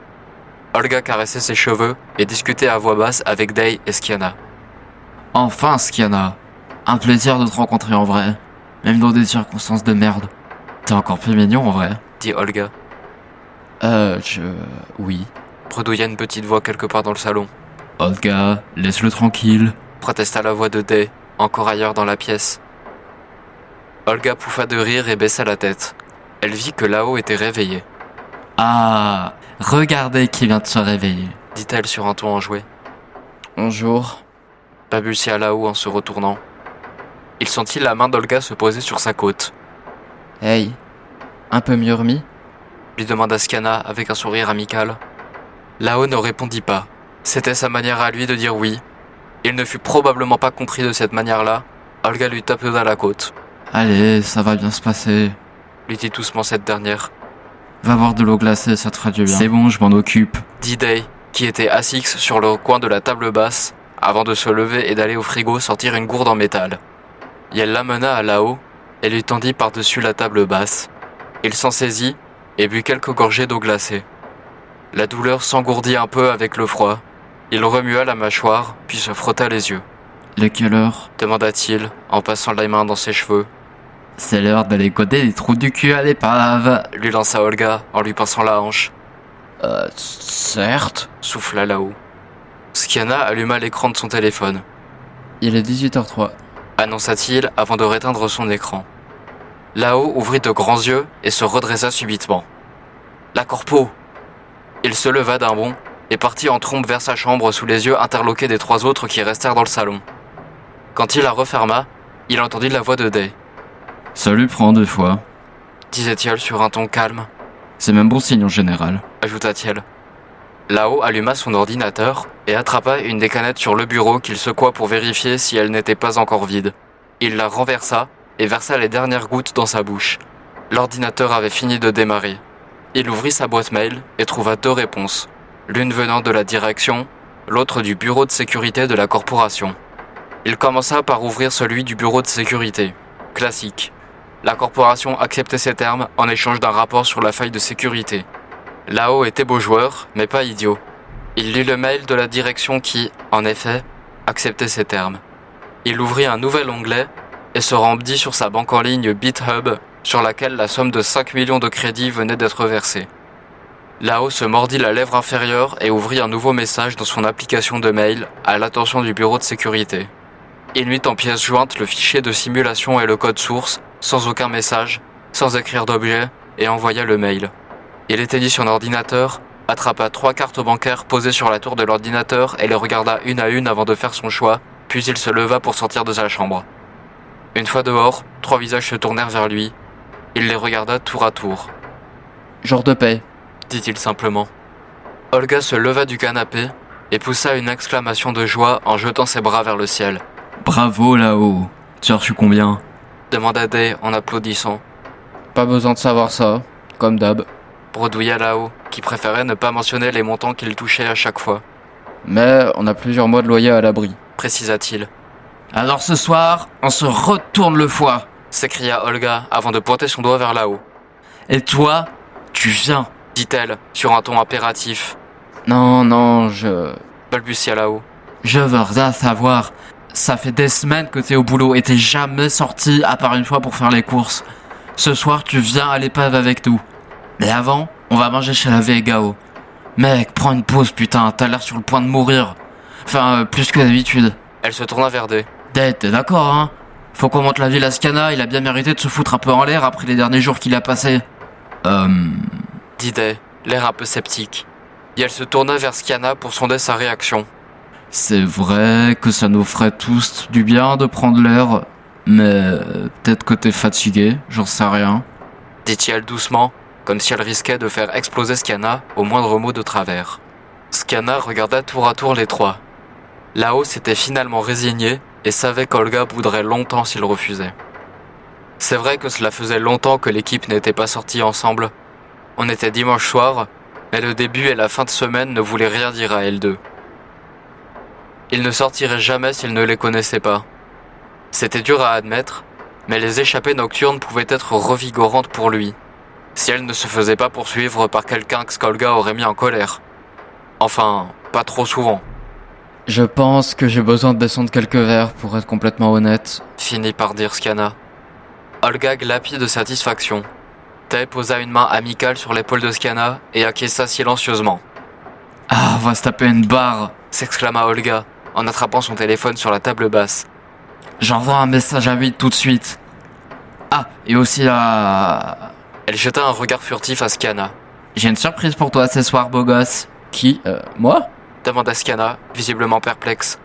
Olga caressait ses cheveux et discutait à voix basse avec Day et Skiana. Enfin, Skiana. Un plaisir de te rencontrer en vrai. Même dans des circonstances de merde. T'es encore plus mignon en vrai. Dit Olga. Oui. Bredouilla une petite voix quelque part dans le salon. Olga, laisse-le tranquille. Protesta la voix de Day, encore ailleurs dans la pièce. Olga pouffa de rire et baissa la tête. Elle vit que Lao était réveillé, Ah, regardez qui vient de se réveiller. dit-elle sur un ton enjoué. Bonjour. Balbutia Lao en se retournant. Il sentit la main d'Olga se poser sur sa côte. Hey, un peu mieux remis? Lui demanda Skiana avec un sourire amical. Lao ne répondit pas. C'était sa manière à lui de dire oui. Il ne fut probablement pas compris de cette manière-là. Olga lui tapeda la côte. Allez, ça va bien se passer. Lui dit doucement cette dernière. Va boire de l'eau glacée, ça te fera du bien. C'est bon, je m'en occupe. Dit Day, qui était assis sur le coin de la table basse, avant de se lever et d'aller au frigo sortir une gourde en métal. Et elle l'amena à Lao et lui tendit par-dessus la table basse. Il s'en saisit et but quelques gorgées d'eau glacée. La douleur s'engourdit un peu avec le froid. Il remua la mâchoire, puis se frotta les yeux. Il est quelle heure? Demanda-t-il, en passant la main dans ses cheveux. C'est l'heure d'aller coder les trous du cul à l'épave. Lui lança Olga en lui pinçant la hanche. Certes. Souffla Lao. Skiana alluma l'écran de son téléphone, Il est 18h03. annonça-t-il avant de réteindre son écran. Lao ouvrit de grands yeux et se redressa subitement. La corpo! Il se leva d'un bond et partit en trombe vers sa chambre sous les yeux interloqués des trois autres qui restèrent dans le salon. Quand il la referma, il entendit la voix de Day. Ça lui prend 2 fois. Disait-il sur un ton calme, C'est même bon signe en général. ajouta-t-il. Lao alluma son ordinateur et attrapa une des canettes sur le bureau qu'il secoua pour vérifier si elle n'était pas encore vide. Il la renversa et versa les dernières gouttes dans sa bouche. L'ordinateur avait fini de démarrer. Il ouvrit sa boîte mail et trouva 2 réponses, l'une venant de la direction, l'autre du bureau de sécurité de la corporation. Il commença par ouvrir celui du bureau de sécurité. Classique. La corporation acceptait ces termes en échange d'un rapport sur la faille de sécurité. Lao était beau joueur, mais pas idiot. Il lut le mail de la direction qui, en effet, acceptait ces termes. Il ouvrit un nouvel onglet et se rendit sur sa banque en ligne BitHub, sur laquelle la somme de 5 millions de crédits venait d'être versée. Lao se mordit la lèvre inférieure et ouvrit un nouveau message dans son application de mail à l'attention du bureau de sécurité. Il mit en pièce jointe le fichier de simulation et le code source, sans aucun message, sans écrire d'objet, et envoya le mail. Il éteignit son ordinateur, attrapa 3 cartes bancaires posées sur la tour de l'ordinateur et les regarda une à une avant de faire son choix, puis il se leva pour sortir de sa chambre. Une fois dehors, 3 visages se tournèrent vers lui. Il les regarda tour à tour. Jour de paix. Dit-il simplement. Olga se leva du canapé et poussa une exclamation de joie en jetant ses bras vers le ciel. Bravo là-haut. Tu as reçu combien? Demanda Day en applaudissant. Pas besoin de savoir ça, comme d'hab. Bredouilla Lao, qui préférait ne pas mentionner les montants qu'il touchait à chaque fois. Mais on a plusieurs mois de loyer à l'abri. Précisa-t-il. Alors ce soir, on se retourne le foie. S'écria Olga avant de pointer son doigt vers là-haut. Et toi, tu viens. Dit-elle, sur un ton impératif. Non, je Balbutia Lao. veux rien savoir. Ça fait des semaines que t'es au boulot et t'es jamais sorti à part une fois pour faire les courses. Ce soir, tu viens à l'épave avec nous. Mais avant, on va manger chez la Vegao. Mec, prends une pause, putain, t'as l'air sur le point de mourir. Enfin, plus que d'habitude. Elle se tourna vers Day. Day, t'es d'accord, hein? Faut qu'on monte la ville à Skiana, il a bien mérité de se foutre un peu en l'air après les derniers jours qu'il a passés. Dit Day, l'air un peu sceptique. Et elle se tourna vers Skiana pour sonder sa réaction. C'est vrai que ça nous ferait tous du bien de prendre l'air, mais peut-être que t'es fatigué, j'en sais rien. Dit-elle doucement, comme si elle risquait de faire exploser Skiana au moindre mot de travers. Skiana regarda tour à tour les 3. Lao s'était finalement résigné et savait qu'Olga bouderait longtemps s'il refusait. C'est vrai que cela faisait longtemps que l'équipe n'était pas sortie ensemble. On était dimanche soir, mais le début et la fin de semaine ne voulaient rien dire à L2. Ils ne sortiraient jamais s'ils ne les connaissaient pas. C'était dur à admettre, mais les échappées nocturnes pouvaient être revigorantes pour lui, si elle ne se faisait pas poursuivre par quelqu'un que Skolga aurait mis en colère. Enfin, pas trop souvent. Je pense que j'ai besoin de descendre quelques verres pour être complètement honnête. Finit par dire Skiana. Olga glapit de satisfaction. Tay posa une main amicale sur l'épaule de Skiana et acquiesça silencieusement. Ah, on va se taper une barre. S'exclama Olga, en attrapant son téléphone sur la table basse. J'envoie un message à 8 tout de suite. Ah, et aussi à... Elle jeta un regard furtif à Skiana. J'ai une surprise pour toi ce soir, beau gosse. Qui moi? Demanda Skiana, visiblement perplexe.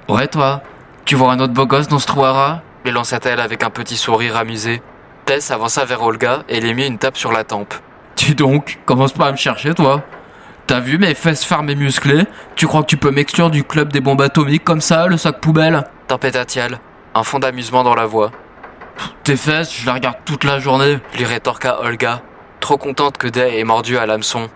Ouais, toi. Tu vois un autre beau gosse dans ce trou-à-rats? Lui lança-t-elle avec un petit sourire amusé. Tess avança vers Olga et lui mit une tape sur la tempe. Dis donc, commence pas à me chercher, toi. T'as vu mes fesses fermes et musclées? Tu crois que tu peux m'exclure du club des bombes atomiques comme ça, le sac poubelle? Tempêta-t-il, un fond d'amusement dans la voix. Tes fesses, je les regarde toute la journée. Lui rétorqua Olga, trop contente que Day ait mordu à l'hameçon.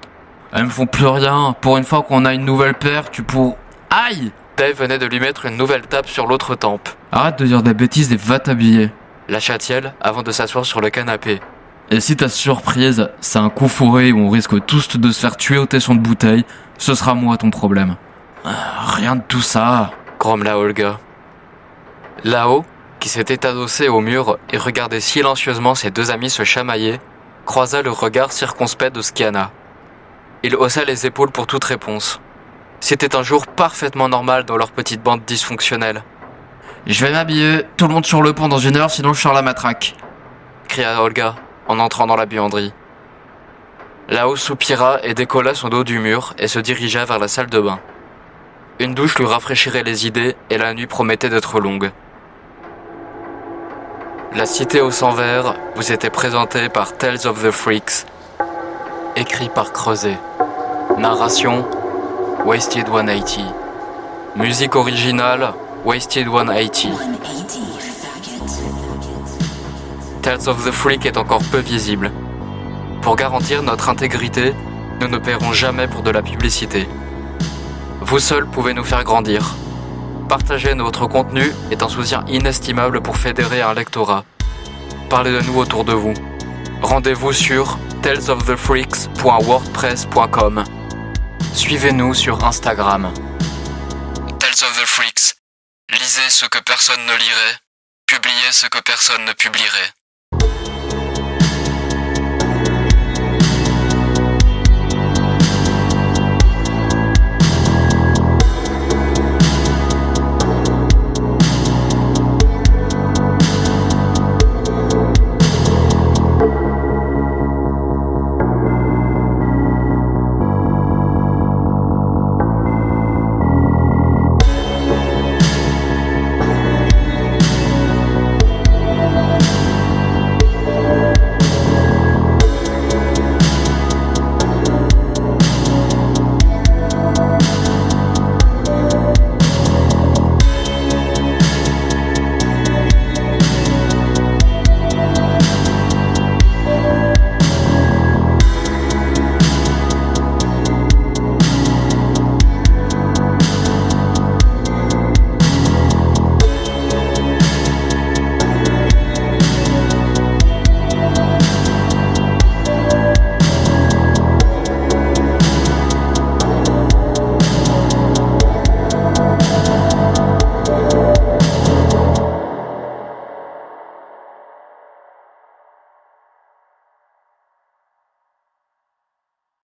Elles me font plus rien. Pour une fois qu'on a une nouvelle paire, tu pour... Aïe! Day venait de lui mettre une nouvelle tape sur l'autre tempe. Arrête de dire des bêtises et va t'habiller. Lâcha-t-il avant de s'asseoir sur le canapé. Et si ta surprise, c'est un coup fourré où on risque tous de se faire tuer au tesson de bouteille, ce sera moi ton problème. Rien de tout ça. Grommela Olga. Là-haut, qui s'était adossé au mur et regardait silencieusement ses deux amis se chamailler, croisa le regard circonspect de Skiana. Il haussa les épaules pour toute réponse. C'était un jour parfaitement normal dans leur petite bande dysfonctionnelle. Je vais m'habiller, tout le monde sur le pont dans 1 heure, sinon je sors la matraque. Cria Olga en entrant dans la buanderie. Lao soupira et décolla son dos du mur et se dirigea vers la salle de bain. Une douche lui rafraîchirait les idées et la nuit promettait d'être longue. La Cité aux 100 vers vous était présentée par Tales of the Freaks, écrit par Creuset. Narration Wasted 180. Musique originale Wasted 180. 180 faggot. Tales of the Freak est encore peu visible. Pour garantir notre intégrité, nous ne paierons jamais pour de la publicité. Vous seuls pouvez nous faire grandir. Partager notre contenu est un soutien inestimable pour fédérer un lectorat. Parlez de nous autour de vous. Rendez-vous sur talesofthefreaks.wordpress.com. Suivez-nous sur Instagram. Tales of the Freaks. Lisez ce que personne ne lirait, publiez ce que personne ne publierait.